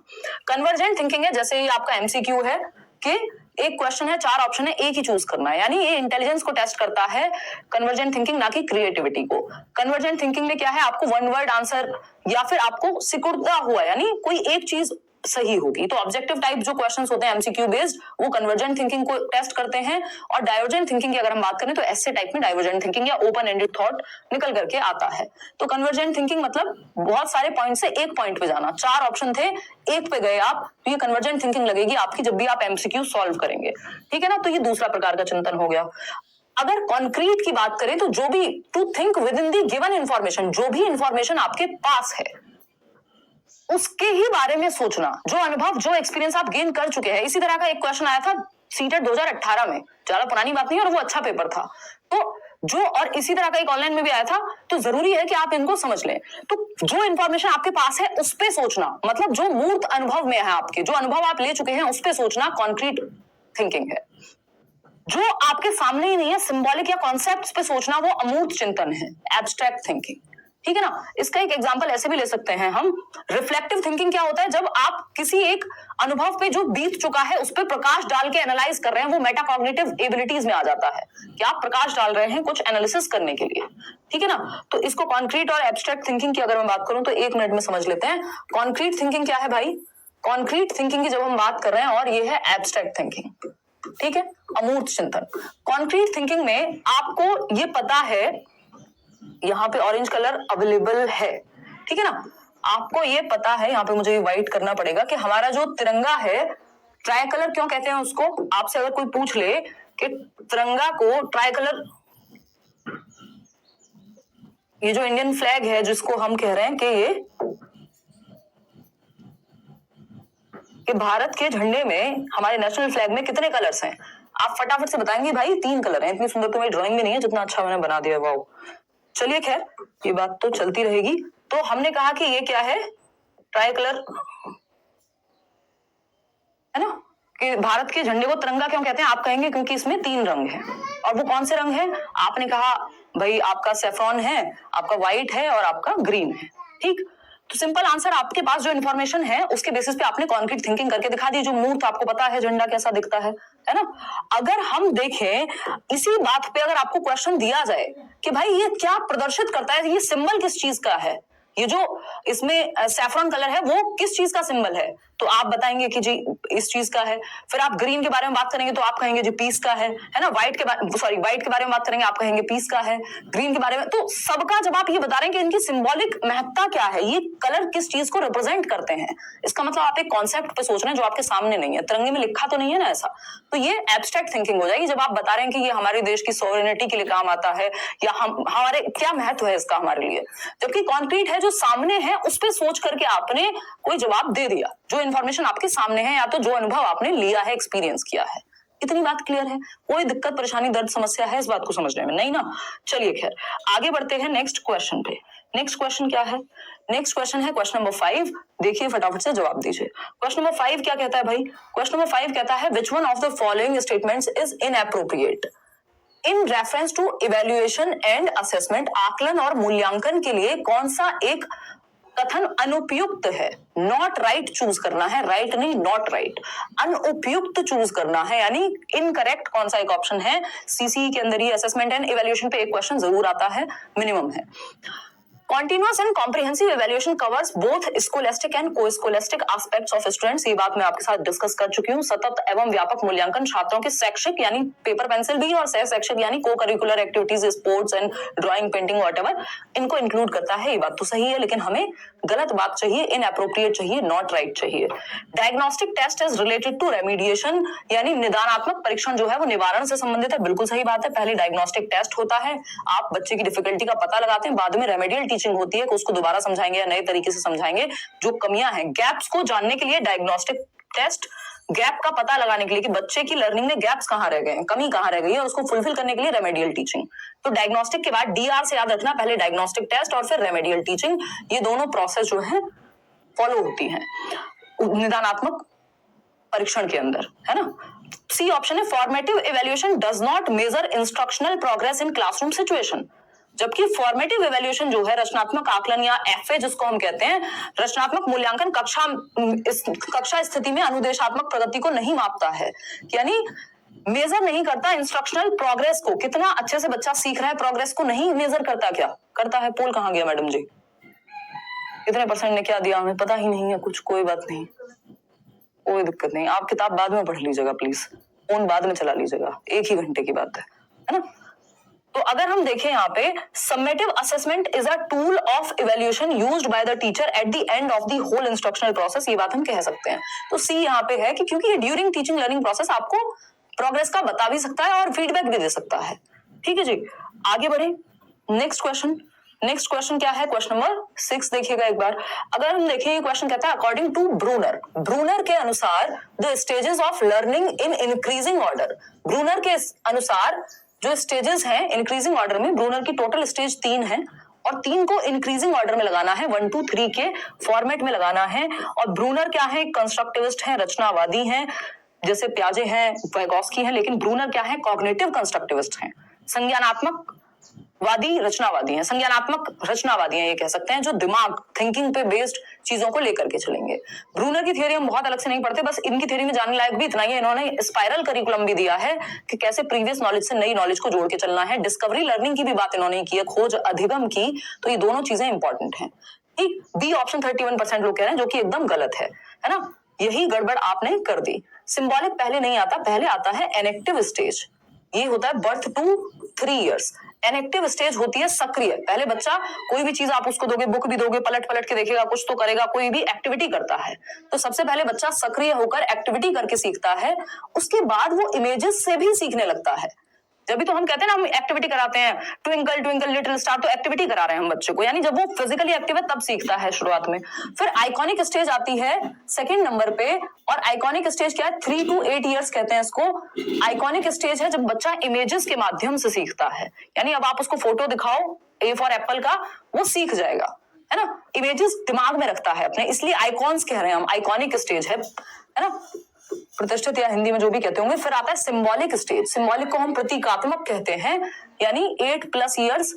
कन्वर्जेंट थिंकिंग है, जैसे ये आपका एमसीक्यू है कि एक क्वेश्चन है, 4 ऑप्शन है, एक ही चूज करना है, यानी ये इंटेलिजेंस को टेस्ट करता है, कन्वर्जेंट थिंकिंग, ना कि क्रिएटिविटी को। कन्वर्जेंट थिंकिंग में क्या है, आपको वन वर्ड आंसर या फिर आपको सिकुड़ता हुआ, यानी कोई एक चीज सही होगी। तो ऑब्जेक्टिव टाइप जो क्वेश्चंस होते हैं एमसीक्यू बेस्ड, वो कन्वर्जेंट थिंकिंग को टेस्ट करते हैं। और डाइवर्जेंट थिंकिंग की अगर हम बात करें तो एस्से टाइप में डाइवर्जेंट थिंकिंग या ओपन एंडेड थॉट निकल करके आता है। तो कन्वर्जेंट थिंकिंग मतलब बहुत सारे पॉइंट से एक पॉइंट पे जाना, 4 ऑप्शन थे, एक पे गए आप, तो ये कन्वर्जेंट थिंकिंग लगेगी आपकी जब भी आप एमसीक्यू सॉल्व करेंगे, ठीक है ना। तो ये दूसरा प्रकार का चिंतन हो गया। अगर कॉन्क्रीट की बात करें तो जो भी to think within the given information, जो भी इंफॉर्मेशन आपके पास है उसके ही बारे में सोचना, जो अनुभव, जो एक्सपीरियंस आप गेन कर चुके हैं। इसी तरह का एक क्वेश्चन आया था सीटेट 2018 में, ज्यादा पुरानी बात नहीं और वो अच्छा पेपर था। तो जो, और इसी तरह का एक ऑनलाइन में भी आया था, तो जरूरी है कि आप इनको समझ लें। तो जो इंफॉर्मेशन आपके पास है उस पे सोचना, मतलब जो मूर्त अनुभव में है आपके, जो अनुभव आप ले चुके हैं उस पे सोचना कॉन्क्रीट थिंकिंग है। जो आपके सामने ही नहीं है, सिंबॉलिक या कॉन्सेप्ट्स पे सोचना, वो अमूर्त चिंतन है, एब्स्ट्रैक्ट थिंकिंग, ठीक है ना। इसका एक एग्जांपल ऐसे भी ले सकते हैं हम। रिफ्लेक्टिव थिंकिंग क्या होता है, जब आप किसी एक अनुभव पे जो बीत चुका है उस पे प्रकाश डाल के एनालाइज कर रहे हैं, वो मेटाकॉग्निटिव एबिलिटीज में आ जाता है कि आप प्रकाश डाल रहे हैं कुछ एनालिसिस करने के लिए, ठीक है ना। तो इसको कॉन्क्रीट और एब्स्ट्रैक्ट थिंकिंग की अगर मैं बात करूं तो 1 मिनट में समझ लेते हैं। कॉन्क्रीट थिंकिंग क्या है भाई? कॉन्क्रीट थिंकिंग की जब हम बात कर रहे हैं, और ये है एब्स्ट्रैक्ट थिंकिंग, ठीक है, अमूर्त चिंतन। कॉन्क्रीट थिंकिंग में आपको ये पता है, यहाँ पे ऑरेंज कलर अवेलेबल है, ठीक है ना, आपको ये पता है, यहाँ पे मुझे व्हाइट करना पड़ेगा, कि हमारा जो तिरंगा है, ट्राई कलर क्यों कहते हैं उसको? आपसे अगर कोई पूछ ले कि तिरंगा को ट्राई कलर, ये जो इंडियन फ्लैग है जिसको हम कह रहे हैं कि ये कि भारत के झंडे में, हमारे नेशनल फ्लैग में कितने कलर्स हैं? आप फटाफट से बताएंगे भाई 3 कलर हैं। इतनी सुंदर तो मेरी ड्राइंग में नहीं है जितना अच्छा मैंने बना दिया, वाओ। चलिए खैर, ये बात तो चलती रहेगी। तो हमने कहा कि ये क्या है, ट्राई कलर, है ना, कि भारत के झंडे को तिरंगा क्यों कहते हैं? आप कहेंगे क्योंकि इसमें 3 रंग हैं। और वो कौन से रंग हैं? आपने कहा भाई आपका सेफ्रॉन है, आपका व्हाइट है और आपका ग्रीन है, ठीक। तो सिंपल आंसर, आपके पास जो इन्फॉर्मेशन है उसके बेसिस पे आपने कॉन्क्रीट थिंकिंग करके दिखा दी। जो मूर्त आपको पता है झंडा कैसा दिखता है ना। अगर हम देखें इसी बात पे, अगर आपको क्वेश्चन दिया जाए कि भाई ये क्या प्रदर्शित करता है, ये सिंबल किस चीज का है, ये जो इसमें सैफरन कलर है वो किस चीज का सिंबल है, तो आप बताएंगे कि जी इस चीज का है। फिर आप ग्रीन के बारे में बात करेंगे तो आप कहेंगे जी पीस का है ना। व्हाइट के बारे में बात करेंगे, आप कहेंगे पीस का है। ग्रीन के बारे में, तो सबका जब आप ये बता रहे हैं कि इनकी सिंबॉलिक महत्ता क्या है, ये कलर किस चीज को रिप्रेजेंट करते हैं, इसका मतलब आप एक कॉन्सेप्ट पे सोच रहे हैं जो आपके सामने नहीं है, तिरंगे में लिखा तो नहीं है ना ऐसा। तो ये एब्स्ट्रैक्ट थिंकिंग हो जाएगी जब आप बता रहे हैं कि ये हमारे देश की सॉवरेनिटी के लिए काम आता है, या हमारे क्या महत्व है इसका हमारे लिए। जबकि कॉन्क्रीट है, जो सामने है उस पर सोच करके आपने कोई जवाब दे दिया, जो इन्फॉर्मेशन आपके सामने है या तो जो अनुभव आपने लिया है, एक्सपीरियंस किया है। इतनी बात क्लियर है? कोई दिक्कत, परेशानी, दर्द, समस्या है इस बात को समझने में? नहीं ना। चलिए खैर आगे बढ़ते हैं नेक्स्ट क्वेश्चन पे। नेक्स्ट क्वेश्चन क्या है? नेक्स्ट क्वेश्चन है क्वेश्चन नंबर 5, देखिए फटाफट से जवाब दीजिए। क्वेश्चन नंबर 5 क्या कहता है भाई? क्वेश्चन नंबर 5 कहता है which one of the following statements is inappropriate in reference to evaluation and assessment. आकलन और मूल्यांकन के लिए कौन सा एक कथन अनुपयुक्त है? नॉट राइट चूज करना है, राइट नहीं, नॉट राइट, अनुपयुक्त चूज करना है, यानी इनकरेक्ट कौन सा एक ऑप्शन है? सीसी के अंदर ही असेसमेंट एंड इवेल्युएशन पे एक क्वेश्चन जरूर आता है, मिनिमम है। Continuous and comprehensive evaluation covers both scholastic and co-scholastic aspects of students। ये बात मैं आपके साथ डिस्कस कर चुकी हूँ। सतत एवं व्यापक मूल्यांकन छात्रों के शैक्षिक यानी पेपर पेंसिल भी और सह शैक्षिक यानी को curricular activities, sports and drawing, painting, whatever, इनको इंक्लूड करता है। ये बात तो सही है, लेकिन हमें गलत बात चाहिए, इनएप्रोप्रिएट चाहिए, नॉट राइट चाहिए। Diagnostic test is related to remediation, यानी निदानात्मक परीक्षण जो है वो निवारण से संबंधित है। बिल्कुल सही बात है। पहले डायग्नोस्टिक टेस्ट होता है, आप बच्चे की डिफिकल्टी का पता लगाते हैं, बाद में रेमेडियल टीचिंग होती है कि उसको दोबारा समझाएंगे या नए तरीके से समझाएंगे। जो कमियां हैं, गैप्स को जानने के लिए डायग्नोस्टिक टेस्ट, गैप का पता लगाने के लिए कि बच्चे की लर्निंग में गैप्स कहां रह गए हैं, कमी कहां रह गई है, उसको फुलफिल करने के लिए रेमेडियल टीचिंग। तो डायग्नोस्टिक के बाद डीआर से याद रखना, पहले डायग्नोस्टिक टेस्ट और फिर रेमेडियल टीचिंग, ये दोनों प्रोसेस जो है फॉलो होती है निदानात्मक परीक्षण के अंदर, है ना। सी ऑप्शन है formative evaluation does not measure instructional progress in classroom situation. जबकि फॉर्मेटिव इवैल्यूएशन जो है, रचनात्मक आकलन या एफए जिसको हम कहते हैं, रचनात्मक मूल्यांकन कक्षा स्थिति में अनुदेशात्मक प्रगति को नहीं मापता है, यानी मेजर नहीं करता इंस्ट्रक्शनल प्रोग्रेस को, कितना अच्छे से बच्चा सीख रहा है, प्रोग्रेस को नहीं मेजर करता। क्या करता है? पोल कहां गया मैडम जी? कितने परसेंट ने क्या दिया हमें पता ही नहीं है कुछ। कोई बात नहीं, कोई दिक्कत नहीं, आप किताब बाद में पढ़ लीजिएगा प्लीज, फोन बाद में चला लीजिएगा, एक ही घंटे की बात है ना। तो अगर हम देखें यहाँ पे, summative assessment is a tool of evaluation used by the teacher at the end of the whole instructional process, ये बात हम कह सकते हैं। तो सी यहाँ पे है कि क्योंकि ड्यूरिंग टीचिंग लर्निंग प्रोसेस आपको प्रोग्रेस का बता भी सकता है और फीडबैक भी दे सकता है। ठीक है जी, आगे बढ़े। नेक्स्ट क्वेश्चन क्या है? क्वेश्चन नंबर 6 देखिएगा एक बार। अगर हम देखें, ये क्वेश्चन कहता है अकॉर्डिंग टू ब्रूनर के अनुसार the stages of learning in increasing order. Bruner के अनुसार जो स्टेजेस हैं इंक्रीजिंग ऑर्डर में, ब्रूनर की टोटल स्टेज 3 है और 3 को इंक्रीजिंग ऑर्डर में लगाना है, 1 2 3 के फॉर्मेट में लगाना है। और ब्रूनर क्या है? कंस्ट्रक्टिविस्ट है, रचनावादी है, जैसे प्याजे हैं, वाइगोस्की है, लेकिन ब्रूनर क्या है? कॉग्निटिव कंस्ट्रक्टिविस्ट हैं, संज्ञानात्मक वादी रचनावादी हैं, संज्ञानात्मक रचनावादी हैं, ये कह सकते हैं, जो दिमाग थिंकिंग पे बेस्ड चीजों को लेकर के चलेंगे। ब्रूनर की थ्योरी हम बहुत अलग से नहीं पढ़ते, बस इनकी थ्योरी में जानने लायक भी इतना ही है, इन्होंने स्पाइरल करिकुलम भी दिया है कि कैसे प्रीवियस नॉलेज से नई नॉलेज को जोड़ के चलना है। डिस्कवरी लर्निंग की भी बात इन्होंने की है, खोज अधिगम की, तो ये दोनों चीजें इंपॉर्टेंट हैं। ठीक, बी ऑप्शन 31% लोग कह रहे हैं, जो कि एकदम गलत है ना। यही गड़बड़ आपने कर दी। सिंबॉलिक पहले नहीं आता, पहले आता है एनेक्टिव स्टेज, ये होता है बर्थ टू 3 इयर्स। एनेक्टिव स्टेज होती है सक्रिय, पहले बच्चा कोई भी चीज आप उसको दोगे, बुक भी दोगे, पलट पलट के देखेगा, कुछ तो करेगा, कोई भी एक्टिविटी करता है, तो सबसे पहले बच्चा सक्रिय होकर एक्टिविटी करके सीखता है, उसके बाद वो इमेजेस से भी सीखने लगता है। जब भी तो हम कहते हैं ना, हम एक्टिविटी कराते हैं, ट्विंकल ट्विंकल लिटिल स्टार, तो एक्टिविटी करा रहे हैं हम बच्चे को, यानी जब वो फिजिकली एक्टिव है तब सीखता है शुरुआत में। फिर आइकॉनिक स्टेज आती है सेकंड नंबर पे, और आइकॉनिक स्टेज क्या है? 3 to 8 इयर्स कहते हैं इसको। आइकॉनिक स्टेज है जब बच्चा इमेजेस के माध्यम से सीखता है, यानी अब आप उसको फोटो दिखाओ ए फॉर एप्पल का, वो सीख जाएगा, है ना, इमेजेस दिमाग में रखता है अपने, इसलिए आइकॉन्स कह रहे हैं हम, आइकॉनिक स्टेज है ना, प्रतिष्ठित या हिंदी में जो भी कहते होंगे। फिर आता है सिंबॉलिक स्टेज, सिंबॉलिक को हम प्रतीकात्मक कहते हैं, यानी 8+ इयर्स,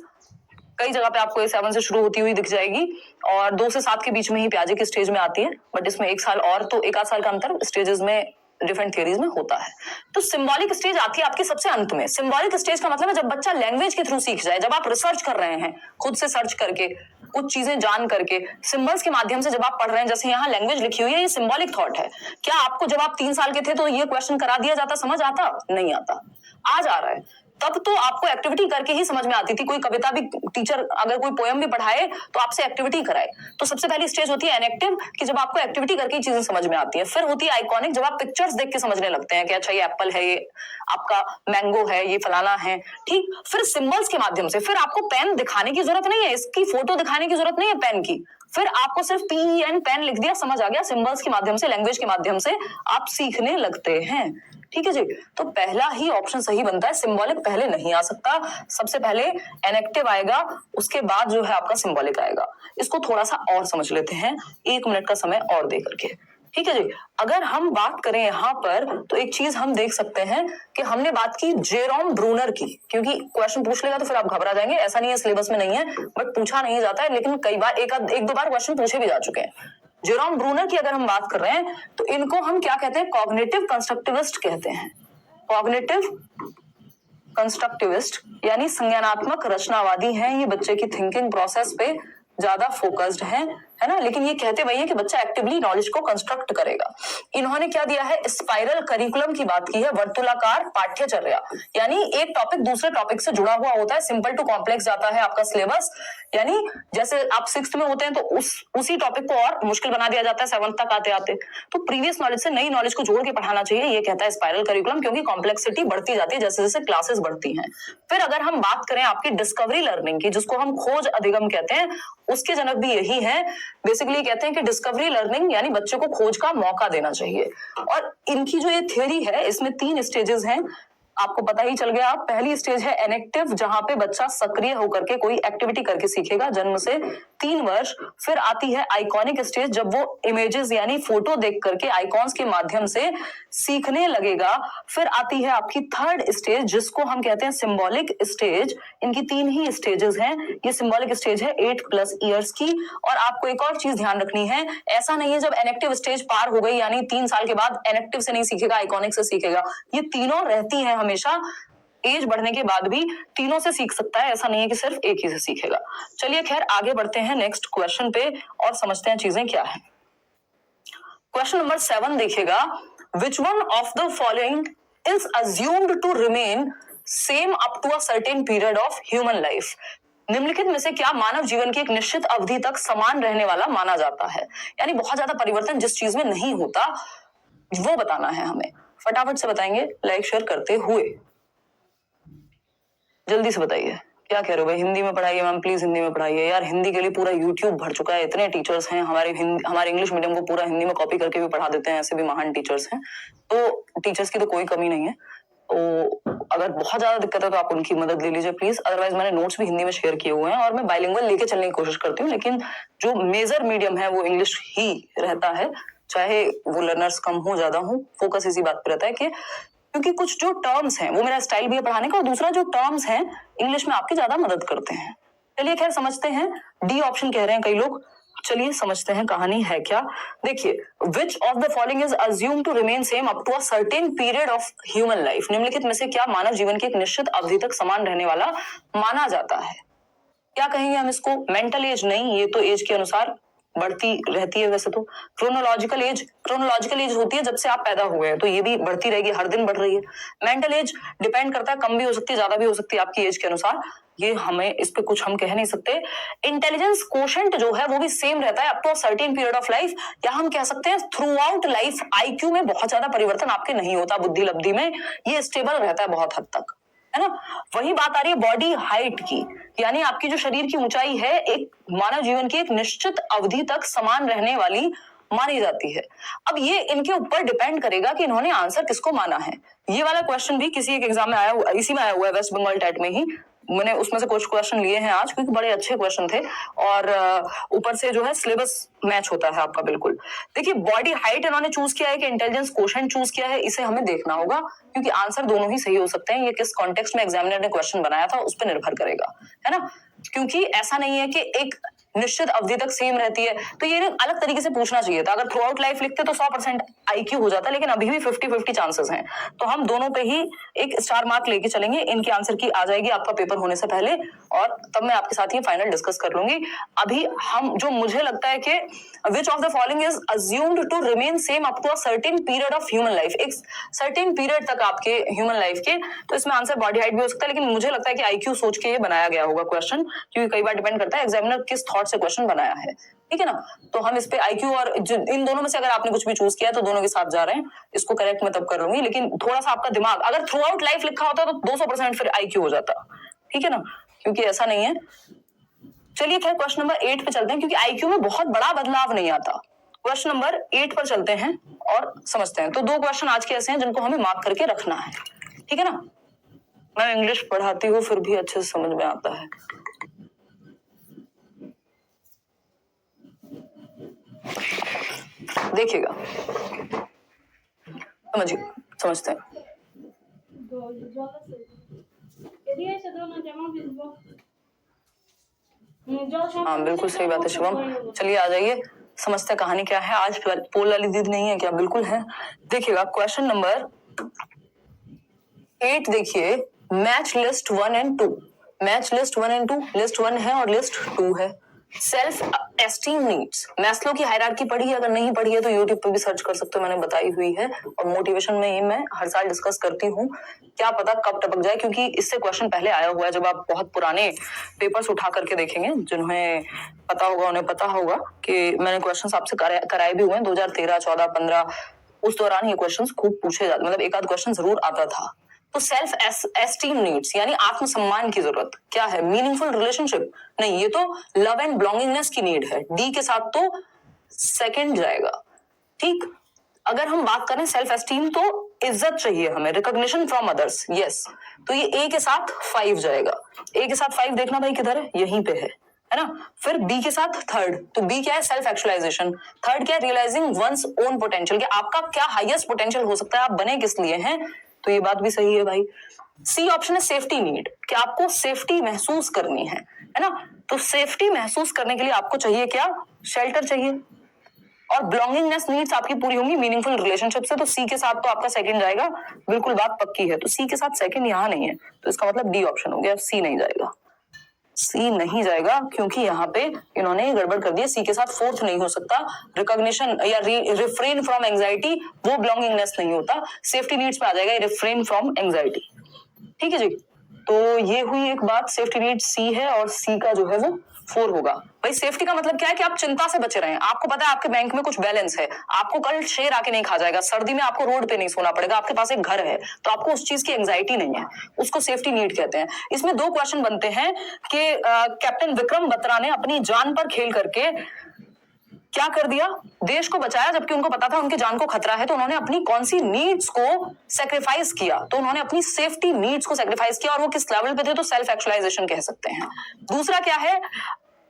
कई जगह पे आपको 7 से शुरू होती हुई दिख जाएगी, और 2 से 7 के बीच में ही प्याजे की स्टेज में आती है, बट इसमें 1 साल और, तो 1 आध साल का अंतर स्टेजेस में डिफरेंट थियरीज में होता है। तो सिंबॉलिक स्टेज आती है आपके सबसे अंत में। सिंबॉलिक स्टेज का मतलब है जब बच्चा लैंग्वेज के थ्रू सीख जाए, जब आप रिसर्च कर रहे हैं, खुद से सर्च करके, कुछ चीजें जान करके, सिंबल्स के माध्यम से जब आप पढ़ रहे हैं, जैसे यहाँ लैंग्वेज लिखी हुई है, ये सिंबॉलिक थॉट है। क्या आपको जब आप 3 साल के थे तो ये क्वेश्चन करा दिया जाता, समझ आता? नहीं आता। आज आ रहा है, तब तो आपको एक्टिविटी करके ही समझ में आती थी। कोई कविता भी टीचर अगर कोई पोएम भी पढ़ाए तो आपसे एक्टिविटी कराए। तो सबसे पहली स्टेज होती है एनेक्टिव, कि जब आपको एक्टिविटी करके ही चीजें समझ में आती है। फिर होती है आइकॉनिक, जब आप पिक्चर्स देख के समझने लगते हैं कि अच्छा ये एप्पल है, ये आपका मैंगो है, ये फलाना है, ठीक। फिर सिंबल्स के माध्यम से, फिर आपको पेन दिखाने की जरूरत नहीं है, इसकी फोटो दिखाने की जरूरत नहीं है पेन की, फिर आपको सिर्फ PEN पेन लिख दिया, समझ आ गया, सिंबल्स के माध्यम से, लैंग्वेज के माध्यम से आप सीखने लगते हैं। ठीक है जी, तो पहला ही ऑप्शन सही बनता है। सिंबॉलिक पहले नहीं आ सकता, सबसे पहले एनेक्टिव आएगा, उसके बाद जो है आपका सिंबॉलिक आएगा। इसको थोड़ा सा और समझ लेते हैं, 1 मिनट का समय और दे करके। ठीक है जी, अगर हम बात करें यहाँ पर तो एक चीज हम देख सकते हैं कि हमने बात की जेरोम ब्रूनर की, क्योंकि क्वेश्चन पूछ लेगा तो फिर आप घबरा जाएंगे, ऐसा नहीं है सिलेबस में नहीं है, बट पूछा नहीं जाता है, लेकिन कई बार एक दो बार क्वेश्चन पूछे भी जा चुके हैं। जेरोम ब्रूनर की अगर हम बात कर रहे हैं तो इनको हम क्या कहते हैं, कॉग्निटिव कंस्ट्रक्टिविस्ट कहते हैं। कॉग्निटिव कंस्ट्रक्टिविस्ट यानी संज्ञानात्मक रचनावादी हैं, ये बच्चे की थिंकिंग प्रोसेस पे ज्यादा फोकस्ड है ना, लेकिन ये कहते वही है कि बच्चा एक्टिवली नॉलेज को कंस्ट्रक्ट करेगा। इन्होंने क्या दिया है, स्पाइरल करिकुलम की बात की है, वर्तुलाकार पाठ्यचर्या, यानी एक टॉपिक दूसरे टॉपिक से जुड़ा हुआ होता है, सिंपल टू कॉम्प्लेक्स जाता है आपका सिलेबस, यानी जैसे आप 6th में होते हैं तो उसी टॉपिक को और मुश्किल बना दिया जाता है 7th तक आते आते, तो प्रीवियस नॉलेज से नई नॉलेज को जोड़ के पढ़ाना चाहिए, ये कहता है स्पाइरल करिकुलम, क्योंकि कॉम्प्लेक्सिटी बढ़ती जाती है जैसे जैसे क्लासेस बढ़ती हैं। फिर अगर हम बात करें आपकी डिस्कवरी लर्निंग की, जिसको हम खोज अधिगम कहते हैं, उसके जनक भी यही है। बेसिकली कहते हैं कि डिस्कवरी लर्निंग यानी बच्चों को खोज का मौका देना चाहिए। और इनकी जो ये थ्योरी है, इसमें 3 स्टेजेस हैं, आपको पता ही चल गया। पहली स्टेज है एनेक्टिव, जहां पे बच्चा सक्रिय होकर के कोई एक्टिविटी करके सीखेगा, जन्म से 3 वर्ष। फिर आती है आइकॉनिक स्टेज, जब वो इमेजेस यानी फोटो देख करके आइकॉन्स के माध्यम से सीखने लगेगा। फिर आती है आपकी 3rd स्टेज, जिसको हम कहते हैं सिंबॉलिक स्टेज। इनकी 3 ही स्टेजेस हैं। ये सिंबॉलिक स्टेज है 8+ ईयर्स की। और आपको एक और चीज ध्यान रखनी है, ऐसा नहीं है जब एनेक्टिव स्टेज पार हो गई यानी 3 साल के बाद एनेक्टिव से नहीं सीखेगा, आइकॉनिक से सीखेगा, ये तीनों रहती हैं हमेशा। एज बढ़ने के बाद भी तीनों से सीख सकता है, ऐसा नहीं है कि सिर्फ एक ही से सीखेगा। चलिए खैर आगे बढ़ते हैं नेक्स्ट क्वेश्चन पे और समझते हैं चीजें क्या है। क्वेश्चन नंबर 7 देखिएगा, which one of the following is assumed to remain same up to a certain period of human life. निम्नलिखित में से क्या मानव जीवन की एक निश्चित अवधि तक समान रहने वाला माना जाता है, यानी बहुत ज्यादा परिवर्तन जिस चीज में नहीं होता वो बताना है हमें। फटाफट से बताएंगे लाइक शेयर करते हुए, जल्दी से बताइए क्या कह रहे हो भाई। हिंदी में पढ़ाइए मैम, प्लीज हिंदी में पढ़ाइए यार, हिंदी के लिए पूरा यूट्यूब भर चुका है, इतने टीचर्स हैं हमारे इंग्लिश मीडियम को पूरा हिंदी में कॉपी करके भी पढ़ा देते हैं, ऐसे भी महान टीचर्स हैं, तो टीचर्स की तो कोई कमी नहीं है। तो अगर बहुत ज्यादा दिक्कत है तो आप उनकी मदद ले लीजिए प्लीज, अदरवाइज मैंने नोट्स भी हिंदी में शेयर किए हुए हैं और मैं बाइलिंगुअल लेके चलने की कोशिश करती हूँ, लेकिन जो मेजर मीडियम है वो इंग्लिश ही रहता है, चाहे वो लर्नर्स कम हो ज्यादा हो, फोकस इसी बात पे रहता है कि क्योंकि कुछ जो टर्म्स हैं, वो मेरा स्टाइल भी है पढ़ाने का, और दूसरा जो टर्म्स हैं इंग्लिश में आपकी ज्यादा मदद करते हैं। चलिए खैर समझते हैं, डी ऑप्शन कह रहे हैं कई लोग, चलिए समझते हैं कहानी है क्या। देखिए, which of the following is assumed to remain same up to a certain period of human life. निम्नलिखित में से क्या मानव जीवन की एक निश्चित अवधि तक समान रहने वाला माना जाता है। क्या कहेंगे हम इसको, मेंटल एज नहीं, ये तो एज के अनुसार बढ़ती रहती है वैसे तो। क्रोनोलॉजिकल एज होती है जब से आप पैदा हुए हैं, तो ये भी बढ़ती रहेगी, हर दिन बढ़ रही है। मेंटल एज डिपेंड करता है, कम भी हो सकती है ज्यादा भी हो सकती है आपकी एज के अनुसार, ये हमें इस पे कुछ हम कह नहीं सकते। इंटेलिजेंस कोशेंट जो है वो भी सेम रहता है up to a certain period of life, या हम कह सकते हैं थ्रू आउट लाइफ। आईक्यू में बहुत ज्यादा परिवर्तन आपके नहीं होता, बुद्धि लब्धि में ये स्टेबल रहता है बहुत हद तक, है ना। वही बात आ रही है बॉडी हाइट की, यानी आपकी जो शरीर की ऊंचाई है एक मानव जीवन की एक निश्चित अवधि तक समान रहने वाली मानी जाती है। अब ये इनके ऊपर डिपेंड करेगा कि इन्होंने आंसर किसको माना है। ये वाला क्वेश्चन भी किसी एक एग्जाम में आया हुआ, इसी में आया हुआ है, वेस्ट बंगाल टेट में ही, मैंने उसमें से कुछ क्वेश्चन लिए हैं आज, क्योंकि बड़े अच्छे क्वेश्चन थे और ऊपर से जो है सिलेबस मैच होता है आपका बिल्कुल। देखिए, बॉडी हाइट इन्होंने चूज किया है कि इंटेलिजेंस कोशेंट चूज किया है, इसे हमें देखना होगा, क्योंकि आंसर दोनों ही सही हो सकते हैं। ये किस कॉन्टेक्स्ट में एग्जामिनर ने क्वेश्चन बनाया था उस पर निर्भर करेगा, है ना। क्योंकि ऐसा नहीं है कि एक निश्चित अवधि तक सेम रहती है, तो ये अलग तरीके से पूछना चाहिए था। अगर थ्रू आउट लाइफ लिखते तो 100% आईक्यू हो जाता, लेकिन अभी भी 50-50 चांसेस हैं, तो हम दोनों पे ही एक स्टार मार्क लेके चलेंगे। इनके आंसर की आ जाएगी आपका पेपर होने से पहले, और तब मैं आपके साथ ये फाइनल डिस्कस कर लूंगी। अभी हम जो मुझे लगता है कि which of the following is assumed to remain same up to a certain period of human life, एक सर्टेन पीरियड तक आपके ह्यूमन लाइफ के, तो इसमें आंसर बॉडी हाइट भी हो सकता है, लेकिन मुझे लगता है कि आईक्यू सोच के ये बनाया गया होगा क्वेश्चन, क्योंकि कई बार डिपेंड करता है एग्जामिनर किस थॉट से क्वेश्चन बनाया है, ठीक है ना। तो हम इस पे आईक्यू और इन दोनों में से अगर आपने कुछ भी चूज किया है तो दोनों के साथ जा रहे हैं, इसको करेक्ट मैं तब कर लूंगी, लेकिन थोड़ा सा आपका दिमाग, अगर थ्रू आउट लाइफ लिखा होता तो 200% फिर आईक्यू हो जाता, ठीक है ना, क्योंकि ऐसा नहीं है चलिए खैर क्वेश्चन नंबर 8 पे चलते हैं, क्योंकि आईक्यू में बहुत बड़ा बदलाव नहीं आता। क्वेश्चन नंबर 8 पर चलते हैं और समझते हैं। तो 2 क्वेश्चन आज के ऐसे हैं जिनको हमें मार्क करके रखना है, ठीक है ना। मैं इंग्लिश पढ़ाती हूँ फिर भी अच्छे से समझ में आता है। देखिएगा, समझिए, समझते हैं। हाँ बिल्कुल सही बात है शिवम। चलिए आ जाइए, समझते हैं कहानी क्या है। आज पोल वाली दीदी नहीं है क्या? बिल्कुल है। देखिएगा क्वेश्चन नंबर 8 देखिए, match list 1 and 2। Match list 1 and 2, list 1 है और लिस्ट 2 है। सेल्फ एस्टीम नीड्स, मैस्लो की हायरार्की पढ़ी है? अगर नहीं पढ़ी है तो यूट्यूब पे भी सर्च कर सकते हो, मैंने बताई हुई है। और मोटिवेशन में ये मैं हर साल डिस्कस करती हूँ, क्या पता कब टपक जाए, क्योंकि इससे क्वेश्चन पहले आया हुआ है। जब आप बहुत पुराने पेपर्स उठा करके देखेंगे, जिन्हें पता होगा उन्हें पता होगा कि मैंने क्वेश्चन आपसे कराए भी हुए हैं 2013, 14, 15। उस दौरान ये क्वेश्चन खूब पूछे जाते, मतलब एक आध क्वेश्चन जरूर आता था। तो सेल्फ एस्टीम नीड्स यानी आत्मसम्मान की जरूरत क्या है? मीनिंगफुल रिलेशनशिप नहीं, ये तो लव एंड बिलोंगिंगनेस की नीड है। डी के साथ तो सेकंड जाएगा, ठीक। अगर हम बात करें सेल्फ एस्टीम, तो इज्जत चाहिए हमें, रिकॉग्निशन फ्रॉम अदर्स, यस। तो ये ए के साथ 5 जाएगा। ए के साथ 5 देखना भाई किधर है, यहीं पे है ना। फिर बी के साथ थर्ड, तो बी क्या है? Self actualisation. थर्ड क्या है? रियलाइजिंग वंस ओन पोटेंशियल, कि आपका क्या हाईएस्ट पोटेंशियल हो सकता है, आप बने किस लिए हैं। तो ये बात भी सही है भाई। सी ऑप्शन है सेफ्टी नीड, कि आपको सेफ्टी महसूस करनी है ना। तो सेफ्टी महसूस करने के लिए आपको चाहिए क्या? शेल्टर चाहिए। और बिलोंगिंगनेस नीड्स आपकी पूरी होंगी मीनिंगफुल रिलेशनशिप से। तो सी के साथ तो आपका सेकंड जाएगा, बिल्कुल बात पक्की है। तो सी के साथ सेकंड यहां नहीं है, तो इसका मतलब डी ऑप्शन हो गया। सी नहीं जाएगा, सी नहीं जाएगा, क्योंकि यहाँ पे इन्होंने गड़बड़ कर दिया। सी के साथ फोर्थ नहीं हो सकता। रिकॉग्निशन या रिफ्रेन फ्रॉम एंजाइटी, वो बिलोंगिंगनेस नहीं होता। सेफ्टी नीड्स पे आ जाएगा रिफ्रेन फ्रॉम एंजाइटी, ठीक है जी। तो ये हुई एक बात, सेफ्टी नीड सी है और सी का जो है वो 4 होगा। भाई सेफ्टी का मतलब क्या है? कि आप चिंता से बचे रहें। आपको पता है आपके बैंक में कुछ बैलेंस है, आपको कल शेर आके नहीं खा जाएगा, सर्दी में आपको रोड पे नहीं सोना पड़ेगा, आपके पास एक घर है, तो आपको उस चीज की एंजाइटी नहीं है। उसको सेफ्टी नीड कहते हैं। इसमें 2 क्वेश्चन बनते हैं कि कैप्टन विक्रम बत्रा ने अपनी जान पर खेल करके क्या कर दिया? देश को बचाया, जबकि उनको पता था उनकी जान को खतरा है। तो उन्होंने अपनी कौन सी नीड्स को सैक्रिफाइस किया? तो उन्होंने अपनी सेफ्टी नीड्स को सैक्रिफाइस किया। और वो किस लेवल पे थे? तो सेल्फ एक्चुअलाइजेशन कह सकते हैं। दूसरा क्या है?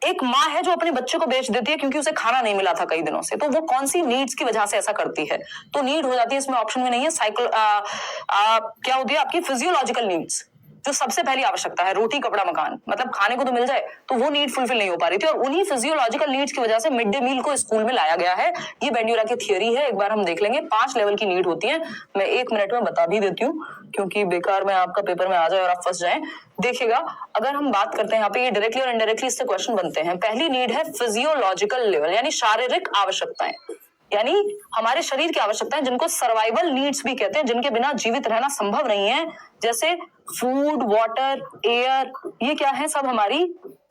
एक माँ है जो अपने बच्चे को बेच देती है क्योंकि उसे खाना नहीं मिला था कई दिनों से। तो वो कौन सी नीड्स की वजह से ऐसा करती है? तो नीड हो जाती है, इसमें ऑप्शन में नहीं है। क्या होती है आपकी? फिजियोलॉजिकल नीड्स, जो सबसे पहली आवश्यकता है, रोटी कपड़ा मकान, मतलब खाने को तो मिल जाए, तो वो नीड फुलफिल नहीं हो पा रही थी। और उन्हीं फिजियोलॉजिकल नीड्स की वजह से मिड डे मील को स्कूल में लाया गया है। ये बेंड्यूरा की थियरी है, एक बार हम देख लेंगे। 5 लेवल की नीड होती है, मैं 1 मिनट में बता भी देती हूँ, क्योंकि बेकार में आपका पेपर में आ जाए और आप फंस जाए। देखिएगा, अगर हम बात करते हैं यहाँ पे, ये डायरेक्टली और इनडायरेक्टली इससे क्वेश्चन बनते हैं। पहली नीड है फिजियोलॉजिकल लेवल, यानी शारीरिक आवश्यकताएं, यानी हमारे शरीर की आवश्यकताएं, जिनको सर्वाइवल नीड्स भी कहते हैं, जिनके बिना जीवित रहना संभव नहीं है। जैसे फूड, वाटर, एयर, ये क्या है? सब हमारी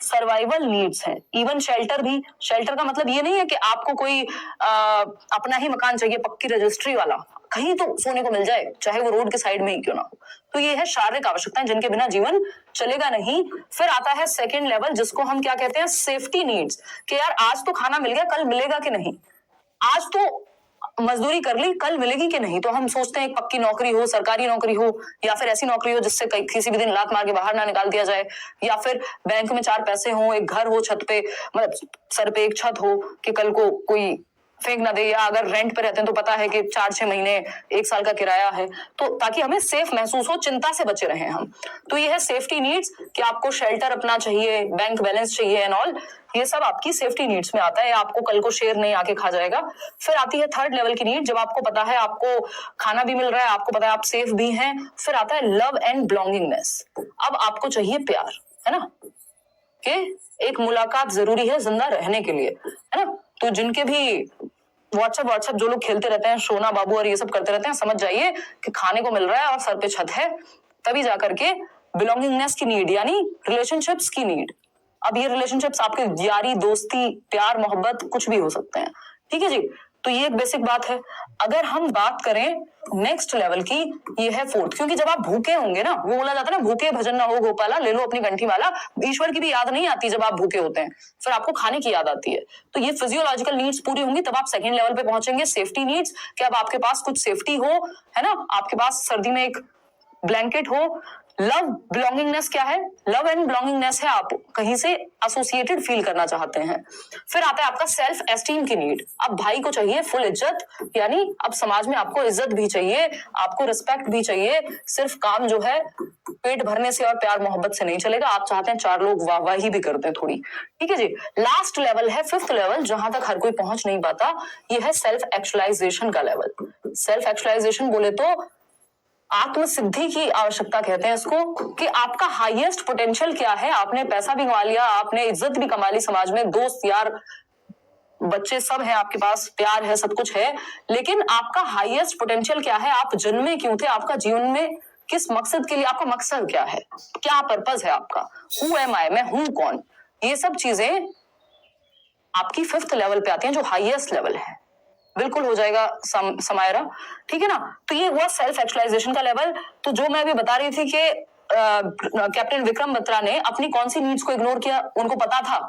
सर्वाइवल नीड्स हैं। इवन शेल्टर भी। शेल्टर का मतलब ये नहीं है कि आपको कोई अपना ही मकान चाहिए, पक्की रजिस्ट्री वाला, कहीं तो सोने को मिल जाए, चाहे वो रोड के साइड में ही क्यों ना हो। तो ये है शारीरिक आवश्यकताएं, जिनके बिना जीवन चलेगा नहीं। फिर आता है सेकेंड लेवल, जिसको हम क्या कहते हैं? सेफ्टी नीड्स, कि यार आज तो खाना मिल गया, कल मिलेगा कि नहीं। आज तो मजदूरी कर ली, कल मिलेगी कि नहीं। तो हम सोचते हैं एक पक्की नौकरी हो, सरकारी नौकरी हो, या फिर ऐसी नौकरी हो जिससे किसी भी दिन लात मार के बाहर ना निकाल दिया जाए, या फिर बैंक में 4 पैसे हो, एक घर हो छत पे, मतलब सर पे एक छत हो कि कल को कोई फेंक ना दे, या अगर रेंट पे रहते हैं तो पता है कि 4-6 महीने 1 साल का किराया है, तो ताकि हमें सेफ महसूस हो, चिंता से बचे रहें हम। तो ये है सेफ्टी नीड्स, कि आपको शेल्टर अपना चाहिए, बैंक बैलेंस चाहिए एंड ऑल। ये सब आपकी सेफ्टी नीड्स में आता है, आपको कल को शेर नहीं आके खा जाएगा। फिर आती है थर्ड लेवल की नीड, जब आपको पता है आपको खाना भी मिल रहा है, आपको पता है आप सेफ भी हैं। फिर आता है लव एंड बिलोंगिंगनेस। अब आपको चाहिए प्यार, है ना, कि एक मुलाकात जरूरी है जिंदा रहने के लिए, है ना। तो जिनके भी व्हाट्सएप जो लोग खेलते रहते हैं, सोना बाबू और ये सब करते रहते हैं, समझ जाइए कि खाने को मिल रहा है और सर पे छत है, तभी जाकर के बिलोंगिंगनेस की नीड, यानी रिलेशनशिप्स की नीड। अब ये रिलेशनशिप्स आपके यारी, दोस्ती, प्यार, मोहब्बत कुछ भी हो सकते हैं, ठीक है जी। तो ये एक बेसिक बात है। अगर हम बात करें नेक्स्ट लेवल की, ये है फोर्थ, क्योंकि जब आप भूखे होंगे ना, वो बोला जाता है ना, भूखे भजन ना हो गोपाला, ले लो अपनी कंठी माला। ईश्वर की भी याद नहीं आती जब आप भूखे होते हैं, फिर आपको खाने की याद आती है। तो ये फिजियोलॉजिकल नीड्स पूरी होंगी तब आप सेकंड लेवल पे पहुंचेंगे। सेफ्टी नीड्स, कि अब आपके पास कुछ सेफ्टी हो, है ना, आपके पास सर्दी में एक ब्लैंकेट हो। लव बिलोंगिंगनेस क्या है? लव एंड बिलोंगिंगनेस है, आप कहीं से एसोसिएटेड फील करना चाहते हैं। फिर आता है आपका सेल्फ एस्टीम की नीड। अब भाई को चाहिए फुल इज्जत, यानी अब समाज में आपको इज्जत भी चाहिए, आपको रिस्पेक्ट भी चाहिए। सिर्फ काम जो है पेट भरने से और प्यार मोहब्बत से नहीं चलेगा, आप चाहते हैं चार लोग वाहवाही भी करते हैं थोड़ी। ठीक है जी। लास्ट लेवल है फिफ्थ लेवल, जहां तक हर कोई पहुंच नहीं पाता, ये है सेल्फ एक्चुअलाइजेशन का लेवल। सेल्फ एक्चुअलाइजेशन बोले तो आत्म सिद्धि की आवश्यकता कहते हैं इसको, कि आपका हाईएस्ट पोटेंशियल क्या है। आपने पैसा भी कमा लिया, आपने इज्जत भी कमा ली समाज में, दोस्त यार बच्चे सब हैं आपके पास, प्यार है, सब कुछ है, लेकिन आपका हाईएस्ट पोटेंशियल क्या है? आप जन्मे क्यों थे? आपका जीवन में किस मकसद के लिए, आपका मकसद क्या है, क्या पर्पस है आपका? हु एम आई, मैं हूं कौन? ये सब चीजें आपकी फिफ्थ लेवल पे आती हैं, जो हाईएस्ट लेवल है। बिल्कुल हो जाएगा समायरा, ठीक है ना। तो ये हुआ सेल्फ एक्चुअलाइजेशन का लेवल। तो जो मैं अभी बता रही थी कि कैप्टन विक्रम बत्रा ने अपनी कौन सी नीड्स को इग्नोर किया, उनको पता था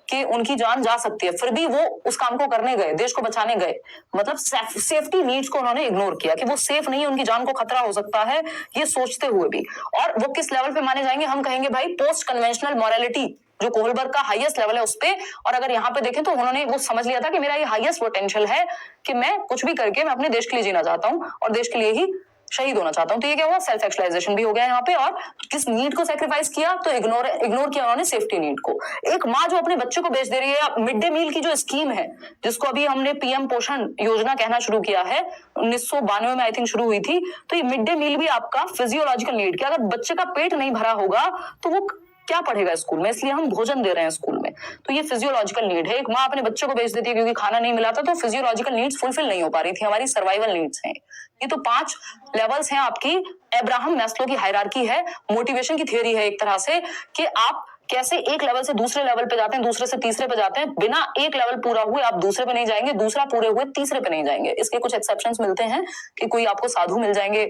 कि उनकी जान जा सकती है, फिर भी वो उस काम को करने गए, देश को बचाने गए। मतलब सेफ्टी नीड्स को उन्होंने इग्नोर किया, कि वो सेफ नहीं है, उनकी जान को खतरा हो सकता है, ये सोचते हुए भी। और वो किस लेवल पे माने जाएंगे? हम कहेंगे भाई पोस्ट कन्वेंशनल मॉरलिटी, जो कोहलबर्ग का हाईएस्ट लेवल है उस पे। और अगर यहाँ पे देखें तो उन्होंने वो समझ लिया था कि मेरा ये हाईएस्ट पोटेंशियल है, कि मैं कुछ भी करके मैं अपने देश के लिए जीना चाहता हूँ और देश के लिए ही शहीद होना चाहता हूं। तो ये क्या हुआ? सेल्फ एक्चुअलाइजेशन भी हो गया यहाँ पे। और किस नीड को सेक्रीफाइस किया? तो इग्नोर किया उन्होंने सेफ्टी नीड को। एक माँ जो अपने बच्चे को बेच दे रही है, मिड डे मील की जो स्कीम है, जिसको अभी हमने पीएम पोषण योजना कहना शुरू किया है, 1992 में आई थिंक शुरू हुई थी। तो ये मिड डे मील भी आपका फिजियोलॉजिकल नीड, कि अगर बच्चे का पेट नहीं भरा होगा तो वो क्या पढ़ेगा स्कूल में, इसलिए हम भोजन दे रहे हैं स्कूल में। तो ये फिजियोलॉजिकल नीड है। एक माँ अपने बच्चे को बेच देती है क्योंकि खाना नहीं मिला था, तो फिजियोलॉजिकल नीड्स फुलफिल नहीं हो पा रही थी, हमारी सर्वाइवल नीड्स हैं। ये तो 5 लेवल्स हैं आपकी। अब्राहम मैस्लो की हायरार्की है, मोटिवेशन की थियरी है एक तरह से, कि आप कैसे एक लेवल से दूसरे लेवल पे जाते हैं, दूसरे से तीसरे पे जाते हैं। बिना एक लेवल पूरा हुए आप दूसरे पे नहीं जाएंगे, दूसरा पूरे हुए तीसरे पे नहीं जाएंगे। इसके कुछ एक्सेप्शंस मिलते हैं, कि कोई आपको साधु मिल जाएंगे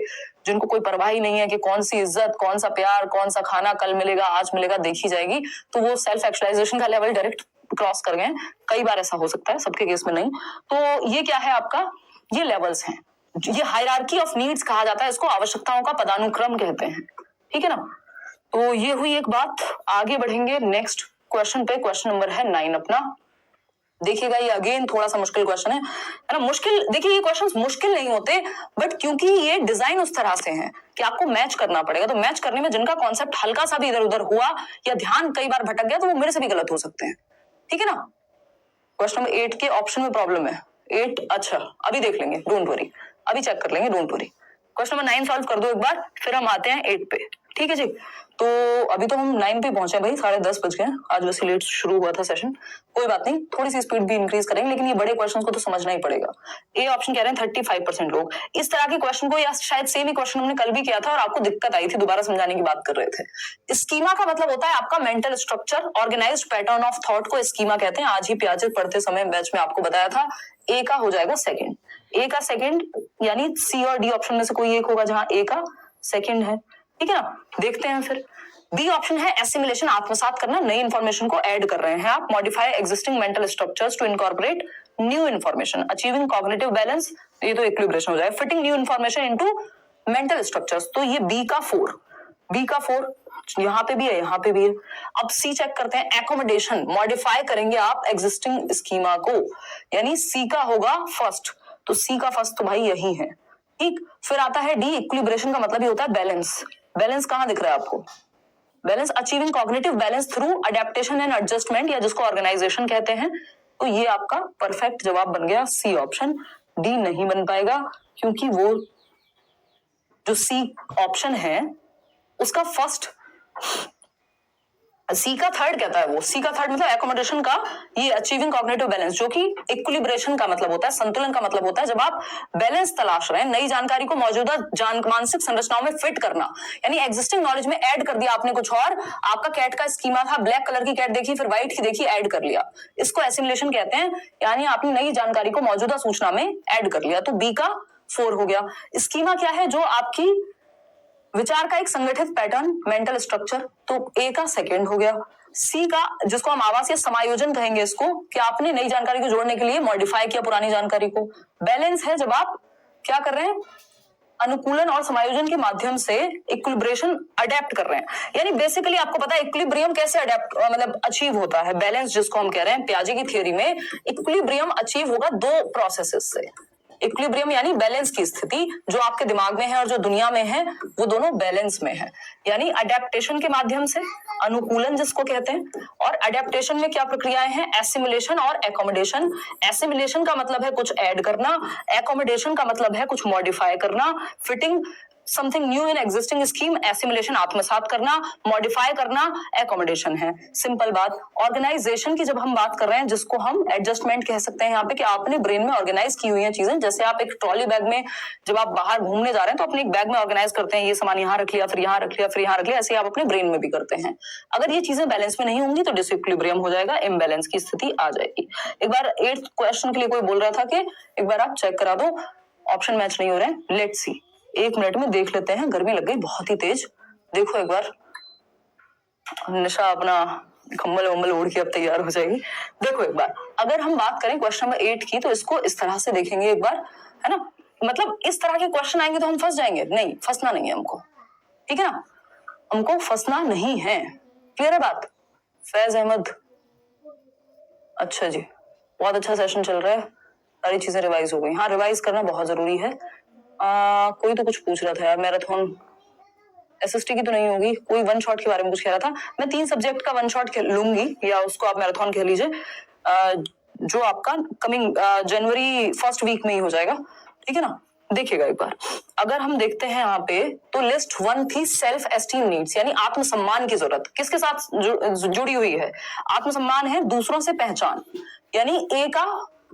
जिनको कोई परवाह ही नहीं है कि कौन सी इज्जत, कौन सा प्यार, कौन सा खाना कल मिलेगा, आज मिलेगा, देखी जाएगी। तो वो सेल्फ एक्चुअलाइजेशन का लेवल डायरेक्ट क्रॉस कर गए। कई बार ऐसा हो सकता है, सबके केस में नहीं। तो ये क्या है आपका? ये लेवल्स हैं, ये हायरार्की ऑफ नीड्स कहा जाता है इसको, आवश्यकताओं का पदानुक्रम कहते हैं। ठीक है ना। तो ये हुई एक बात। आगे बढ़ेंगे नेक्स्ट क्वेश्चन पे। क्वेश्चन नंबर है 9 अपना। देखिएगा, ये अगेन थोड़ा सा मुश्किल क्वेश्चन है ना। मुश्किल, देखिए ये क्वेश्चंस मुश्किल नहीं होते, बट क्योंकि ये डिजाइन उस तरह से हैं कि आपको मैच करना पड़ेगा। तो मैच करने में जिनका कॉन्सेप्ट हल्का सा भी इधर उधर हुआ या ध्यान कई बार भटक गया, तो वो मेरे से भी गलत हो सकते हैं। ठीक है ना। क्वेश्चन नंबर 8 के ऑप्शन में प्रॉब्लम है। 8, अच्छा अभी देख लेंगे, डोंट वरी, अभी चेक कर लेंगे, don't worry. Question number 9 solve कर दो एक बार, फिर हम आते हैं 8 पे। ठीक है जी। तो अभी तो हम 9 पे पहुंचे भाई, 10:30 बज गए। आज वैसे लेट शुरू हुआ था सेशन, कोई बात नहीं, थोड़ी सी स्पीड भी इंक्रीज करेंगे, लेकिन ये बड़े क्वेश्चन को तो समझना ही पड़ेगा। ए ऑप्शन कह रहे हैं 35% लोग इस तरह के क्वेश्चन को, या शायद सेम ही क्वेश्चन हमने कल भी किया था और आपको दिक्कत आई थी, दोबारा समझाने की बात कर रहे थे। स्कीमा का मतलब होता है आपका mental structure, organized pattern of thought को स्कीमा कहते हैं। आज ही प्याजे पढ़ते समय बैच में आपको बताया था। ए का हो जाएगा सेकंड, ए का सेकंड, यानी सी और डी ऑप्शन में से कोई एक होगा जहां ए का सेकंड है। ठीक है ना। देखते हैं फिर। बी ऑप्शन है एसिमिलेशन, आत्मसात करना, नई इंफॉर्मेशन को ऐड कर रहे हैं आप। Modify existing mental structures to incorporate new information, achieving cognitive balance, ये तो इक्विलिब्रेशन हो जाएगा। Fitting new information into mental structures, तो ये बी का 4, बी का 4 यहाँ पे भी है, यहाँ पे भी है। अब सी चेक करते हैं, एकोमोडेशन, मॉडिफाई करेंगे आप एग्जिस्टिंग स्कीमा को, यानी सी का होगा फर्स्ट। तो सी का फर्स्ट तो भाई यही है। ठीक। फिर आता है डी, इक्विलिब्रेशन का मतलब ही होता है बैलेंस। बैलेंस कहां दिख रहा है आपको? Balance, achieving cognitive balance through adaptation and adjustment, या जिसको ऑर्गेनाइजेशन कहते हैं। तो ये आपका परफेक्ट जवाब बन गया सी ऑप्शन। डी नहीं बन पाएगा, क्योंकि वो जो सी ऑप्शन है उसका फर्स्ट सी का थर्ड कहता है वो, सी का थर्ड मतलब एकोमोडेशन का, ये अचीविंग कॉग्निटिव बैलेंस, जो कि इक्विलिब्रेशन का मतलब होता है, संतुलन का मतलब होता है। जब आप बैलेंस तलाश रहे हैं, नई जानकारी को मौजूदा मानसिक संरचनाओं में फिट करना, यानी एग्जिस्टिंग नॉलेज में ऐड कर दिया आपने कुछ और। आपका कैट का स्कीमा था, ब्लैक कलर की कैट देखी, फिर व्हाइट की देखी, ऐड कर लिया, इसको एसिमिलेशन कहते हैं। यानी आपने नई जानकारी को मौजूदा सूचना में ऐड कर लिया, तो बी का 4 हो गया। स्कीमा क्या है? जो आपकी विचार का एक संगठित पैटर्न, मेंटल स्ट्रक्चर, तो ए का सेकंड हो गया। सी का, जिसको हम आवासीय समायोजन कहेंगे इसको, कि आपने नई जानकारी को जोड़ने के लिए मॉडिफाई किया पुरानी जानकारी को। बैलेंस है जब आप क्या कर रहे हैं, अनुकूलन और समायोजन के माध्यम से इक्विलिब्रेशन अडेप्ट कर रहे हैं। यानी बेसिकली आपको पता है इक्विलिब्रियम कैसे अडेप्ट मतलब अचीव होता है। बैलेंस जिसको हम कह रहे हैं, पियाजे की थ्योरी में इक्विलिब्रियम अचीव होगा 2 प्रोसेसेस से। इक्विलिब्रियम यानी बैलेंस की स्थिति, जो आपके दिमाग में है और जो दुनिया में है, वो दोनों बैलेंस में है। यानी अडेप्टेशन के माध्यम से, अनुकूलन जिसको कहते हैं, और अडेप्टेशन में क्या प्रक्रियाएं हैं, एसिमिलेशन और एकोमोडेशन। एसिमिलेशन का मतलब है कुछ ऐड करना, एकोमोडेशन का मतलब है कुछ मॉडिफाई करना, fitting something new in existing scheme. Assimilation आत्मसात करना, मॉडिफाई करना एकोमोडेशन है। सिंपल बात। ऑर्गेनाइजेशन की जब हम बात कर रहे हैं, जिसको हम एडजस्टमेंट कह सकते हैं यहाँ पे, कि आपने ब्रेन में ऑर्गेनाइज की हुई है चीजें। जैसे आप एक ट्रॉली बैग में जब आप बाहर घूमने जा रहे हैं तो अपने एक बैग में ऑर्गेनाइज करते हैं, ये सामान यहाँ रख लिया, फिर यहाँ रख लिया, फिर यहाँ रख लिया, ऐसे आप अपने ब्रेन में भी करते हैं। अगर ये चीजें बैलेंस में नहीं होंगी तो डिसइक्विलिब्रियम हो जाएगा, इम्बैलेंस की स्थिति आ जाएगी। एक बार 8th क्वेश्चन के लिए कोई बोल रहा था कि एक बार आप चेक करा दो, ऑप्शन मैच नहीं हो रहे हैं। लेट्स सी, 1 मिनट में देख लेते हैं। गर्मी लग गई बहुत ही तेज। देखो एक बार, निशा अपना कंबल वंबल ओढ़ के अब तैयार हो जाएगी। देखो एक बार, अगर हम बात करें क्वेश्चन नंबर 8 की, तो इसको इस तरह से देखेंगे एक बार, है ना। मतलब इस तरह के क्वेश्चन आएंगे तो हम फंस जाएंगे। नहीं, फंसना नहीं है हमको, ठीक है ना, हमको फंसना नहीं है। क्लियर है बात? फैज अहमद, अच्छा जी, बहुत अच्छा सेशन चल रहा है, सारी चीजें रिवाइज हो गई। हाँ, रिवाइज करना बहुत जरूरी है। कोई तो कुछ पूछ रहा था यार, मैराथन एसएसटी की तो नहीं होगी, कोई 1 शॉट के बारे में कुछ कह रहा था। मैं 3 सब्जेक्ट का 1 शॉट लूंगी, या उसको आप मैराथन कह लीजिए, जो आपका कमिंग जनवरी 1st वीक में ही हो जाएगा, ठीक है ना। देखिएगा एक बार, अगर हम देखते हैं यहाँ पे, तो लिस्ट 1 थी सेल्फ एस्टीम नीड्स, यानी आत्मसम्मान की जरूरत। किसके साथ जुड़ी हुई है? आत्मसम्मान है, दूसरों से पहचान, यानी ए का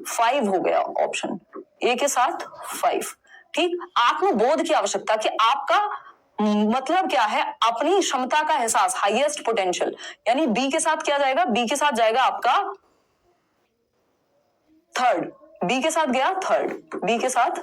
5 हो गया ऑप्शन, ए के साथ 5। ठीक, आत्मबोध की आवश्यकता, कि आपका मतलब क्या है, अपनी क्षमता का एहसास, हाईएस्ट पोटेंशियल, यानी बी के साथ क्या जाएगा, बी के साथ जाएगा आपका थर्ड, बी के साथ गया थर्ड, बी के साथ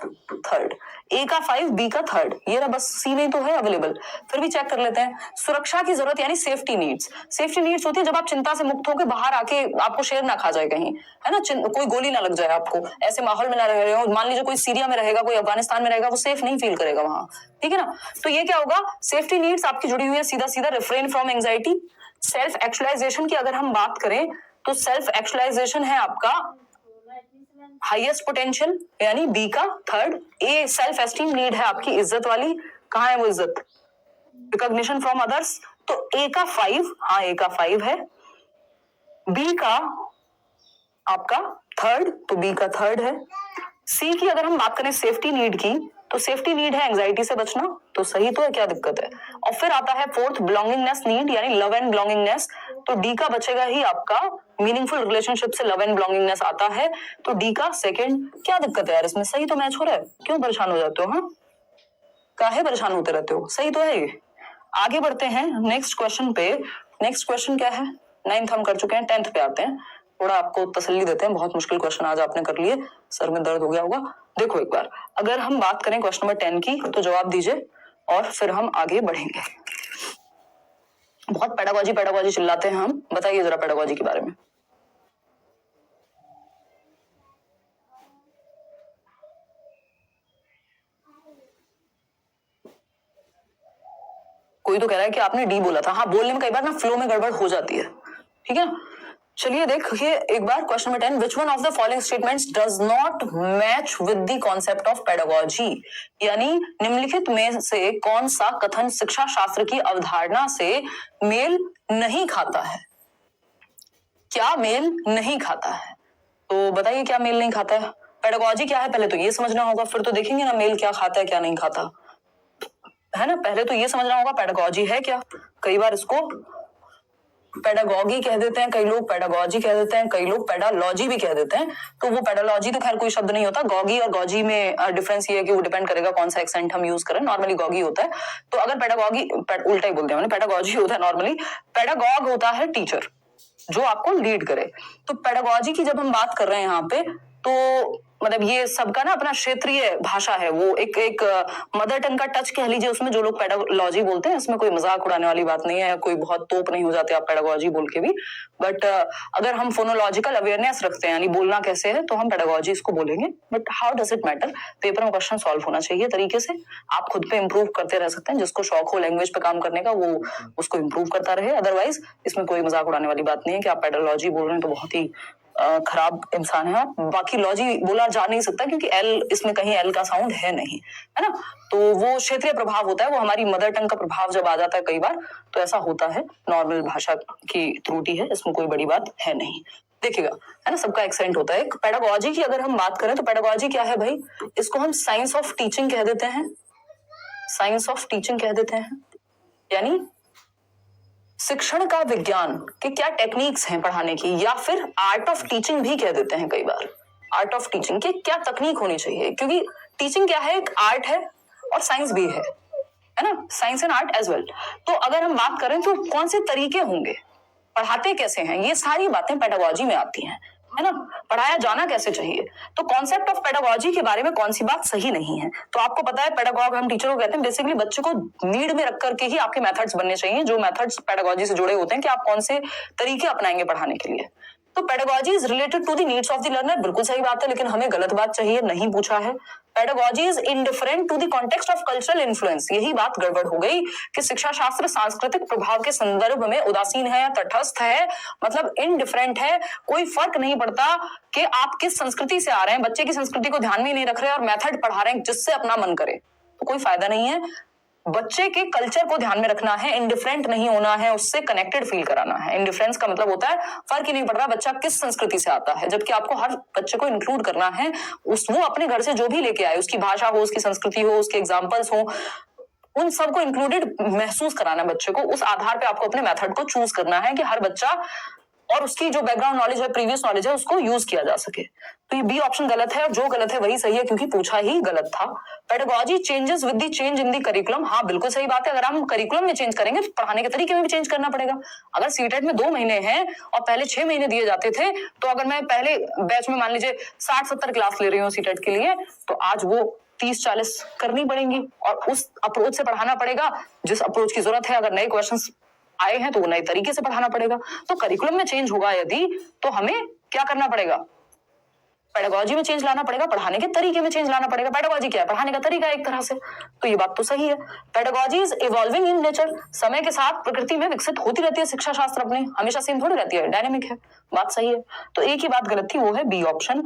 थर्ड, ए का 5, बी का थर्ड, ये रहा बस, सी नहीं तो है अवेलेबल। फिर भी चेक कर लेते हैं। सुरक्षा की जरूरत, यानी सेफ्टी नीड्स। सेफ्टी नीड्स होती है जब आप चिंता से मुक्त होकर बाहर आके आपको शेर ना खा जाए कहीं, है ना, कोई गोली ना लग जाए आपको, ऐसे माहौल में ना रह रहे हो। मान लीजिए कोई सीरिया में रहेगा, कोई अफगानिस्तान में रहेगा, वो सेफ नहीं फील करेगा वहां, ठीक है ना। तो ये क्या होगा, सेफ्टी नीड्स आपकी जुड़ी हुई है सीधा सीधा। Refrain from anxiety. Self actualization की अगर हम बात करें, तो सेल्फ एक्चुअलाइजेशन है आपका हाईएस्ट पोटेंशियल, यानी बी का थर्ड। ए सेल्फ एस्टीम नीड है आपकी इज्जत वाली, कहां है वो इज्जत, रिकॉग्निशन फ्रॉम अदर्स, तो ए का 5, हाँ ए का 5 है। बी का आपका थर्ड, तो बी का थर्ड है। सी की अगर हम बात करें सेफ्टी नीड की, तो सेफ्टी नीड है एंजाइटी से बचना, तो सही तो है, क्या दिक्कत है। और फिर आता है 4th बिलोंगिंगनेस नीड, यानी लव एंड बिलोंगिंगनेस, तो डी का बचेगा ही आपका मीनिंगफुल रिलेशनशिप से लव एंड बिलोंगिंगनेस आता है, तो डी का सेकंड। क्या दिक्कत है यार इसमें, सही तो मैच हो रहा है, क्यों परेशान हो जाते हो, हाँ काहे परेशान होते रहते हो, सही तो है ये। आगे बढ़ते हैं नेक्स्ट क्वेश्चन पे। नेक्स्ट क्वेश्चन क्या है, 9th हम कर चुके हैं, 10th पे आते हैं। थोड़ा आपको तसल्ली देते हैं, बहुत मुश्किल क्वेश्चन आज आपने कर लिए, सर में दर्द हो गया होगा। देखो एक बार, अगर हम बात करें क्वेश्चन नंबर 10 की, तो जवाब दीजिए और फिर हम आगे बढ़ेंगे। बहुत पेडागॉजी चिल्लाते हैं हम, बताइए जरा पेडागॉजी के बारे में। कोई तो कह रहा है कि आपने डी बोला था। हाँ, बोलने में कई बार ना फ्लो में गड़बड़ हो जाती है, ठीक है ना। चलिए देखिए एक बार question number 10, which one of the following statements does not match with the concept of pedagogy, यानी निम्नलिखित में से कौन सा कथन शिक्षा शास्त्र की अवधारणा से मेल नहीं खाता है। क्या मेल नहीं खाता है, तो बताइए क्या मेल नहीं खाता है। पेडागॉजी क्या है पहले तो ये समझना होगा, फिर तो देखेंगे ना मेल क्या खाता है क्या नहीं खाता, है ना। पहले तो ये समझना होगा पेडागॉजी है क्या। कई बार इसको पेडागॉगी कह देते हैं, कई लोग पेडागॉजी कह देते हैं, कई लोग पेडालॉजी भी कह देते हैं। तो वो पेडालॉजी तो खैर कोई शब्द नहीं होता, गॉगी और गॉजी में डिफरेंस ये है कि वो डिपेंड करेगा कौन सा एक्सेंट हम यूज करें। नॉर्मली गॉगी होता है। तो अगर पेडागॉगी, उल्टा ही बोल दिया मैंने, पेडागॉजी होता है नॉर्मली, पेडागॉग होता है टीचर जो आपको लीड करे। तो पेडागॉजी की जब हम बात कर रहे हैं यहाँ पे, तो मतलब ये सबका ना अपना क्षेत्रीय भाषा है, वो एक मदर टंग का टच कह लीजिए उसमें, जो लोग पेडागॉजी बोलते हैं। इसमें कोई मजाक उड़ाने वाली बात नहीं है, कोई बहुत तोप नहीं हो जाते आप पेडागॉजी बोल के भी। बट अगर हम फोनोलॉजिकल अवेयरनेस रखते हैं, यानी बोलना कैसे है, तो हम पेडागॉजी इसको बोलेंगे। But how does it matter, paper में क्वेश्चन सॉल्व होना चाहिए तरीके से। आप खुद पे इंप्रूव करते रह सकते हैं, जिसको शौक हो लैंग्वेज पे काम करने का वो उसको इंप्रूव करता रहे। अदरवाइज इसमें कोई मजाक उड़ाने वाली बात नहीं है कि आप पेडालॉजी बोल रहे हैं तो बहुत ही खराब इंसान है आप। बाकी लॉजी बोला जा नहीं सकता क्योंकि एल, इसमें कहीं एल का साउंड है नहीं, है ना। तो वो क्षेत्रीय प्रभाव होता है, वो हमारी मदर टंग का प्रभाव जब आ जाता है कई बार, तो ऐसा होता है। नॉर्मल भाषा की त्रुटि है, इसमें कोई बड़ी बात है नहीं। देखिएगा, है ना, सबका एक्सेंट होता है। पेडागॉजी की अगर हम बात करें तो पेडागॉजी क्या है भाई, इसको हम साइंस ऑफ टीचिंग कह देते हैं। साइंस ऑफ टीचिंग कह देते हैं, यानी शिक्षण का विज्ञान कि क्या टेक्निक्स हैं पढ़ाने की, या फिर आर्ट ऑफ टीचिंग भी कह देते हैं कई बार। आर्ट ऑफ टीचिंग की क्या तकनीक होनी चाहिए, क्योंकि टीचिंग क्या है, एक आर्ट है और साइंस भी है ना, science and art as well. तो अगर हम बात करें तो कौन से तरीके होंगे, पढ़ाते कैसे हैं, ये सारी बातें पेडागॉजी में आती हैं, है ना। पढ़ाया जाना कैसे चाहिए, तो कॉन्सेप्ट ऑफ पेडागॉजी के बारे में कौन सी बात सही नहीं है। तो आपको पता है पेडागॉग हम टीचर को कहते हैं, बेसिकली बच्चे को नीड में रख करके ही आपके मेथड्स बनने चाहिए, जो मेथड्स पेडागॉजी से जुड़े होते हैं कि आप कौन से तरीके अपनाएंगे पढ़ाने के लिए। तो pedagogy is related to the needs of the learner, बिल्कुल सही बात है, लेकिन हमें गलत बात चाहिए, नहीं पूछा है। Pedagogy is indifferent to the context of cultural influence, यही बात गड़बड़ हो गई कि शिक्षा शास्त्र सांस्कृतिक प्रभाव के संदर्भ में उदासीन है या तटस्थ है, मतलब इनडिफरेंट है। कोई फर्क नहीं पड़ता कि आप किस संस्कृति से आ रहे हैं, बच्चे की संस्कृति को ध्यान में नहीं रख रहे और मेथड पढ़ा रहे हैं जिससे अपना मन करे, तो कोई फायदा नहीं है। बच्चे के कल्चर को ध्यान में रखना है, इंडिफरेंट नहीं होना है, उससे कनेक्टेड फील कराना है। इंडिफरेंस का मतलब होता है फर्क ही नहीं पड़ रहा बच्चा किस संस्कृति से आता है, जबकि आपको हर बच्चे को इंक्लूड करना है, वो अपने घर से जो भी लेके आए, उसकी भाषा हो, उसकी संस्कृति हो, उसके एग्जाम्पल्स हो, उन सबको इंक्लूडेड महसूस कराना है बच्चे को। उस आधार पे आपको अपने मेथड को चूज करना है कि हर बच्चा और उसकी जो बैकग्राउंड नॉलेज है, प्रीवियस नॉलेज है, उसको यूज किया जा सके। तो ये बी ऑप्शन गलत है, और जो गलत है वही सही है क्योंकि पूछा ही गलत था। Pedagogy changes with the change in the curriculum, हाँ बिल्कुल सही बात है। अगर हम करिकुलम में चेंज करेंगे तो पढ़ाने के तरीके में भी चेंज करना पड़ेगा। अगर सीटेट में 2 महीने हैं और पहले 6 महीने दिए जाते थे, तो अगर मैं पहले बैच में मान लीजिए 60-70 क्लास ले रही हूँ सीटेट के लिए, तो आज वो 30-40 करनी पड़ेंगी और उस अप्रोच से पढ़ाना पड़ेगा जिस अप्रोच की जरूरत है। अगर नए क्वेश्चंस आए हैं तो वो नए तरीके से पढ़ाना पड़ेगा। तो करिकुलम में चेंज होगा यदि, तो हमें क्या करना पड़ेगा, पेडागॉजी में चेंज लाना पड़ेगा, पढ़ाने के तरीके में चेंज लाना पड़ेगा। पेडागॉजी क्या है, पढ़ाने का तरीका एक तरह से, तो ये बात तो सही है। Pedagogy is evolving in nature, समय के साथ प्रकृति में विकसित होती रहती है शिक्षा शास्त्र, अपने हमेशा सेम थोड़ी रहती है, डायनेमिक है, बात सही है। तो एक ही बात गलत थी, वो है बी ऑप्शन।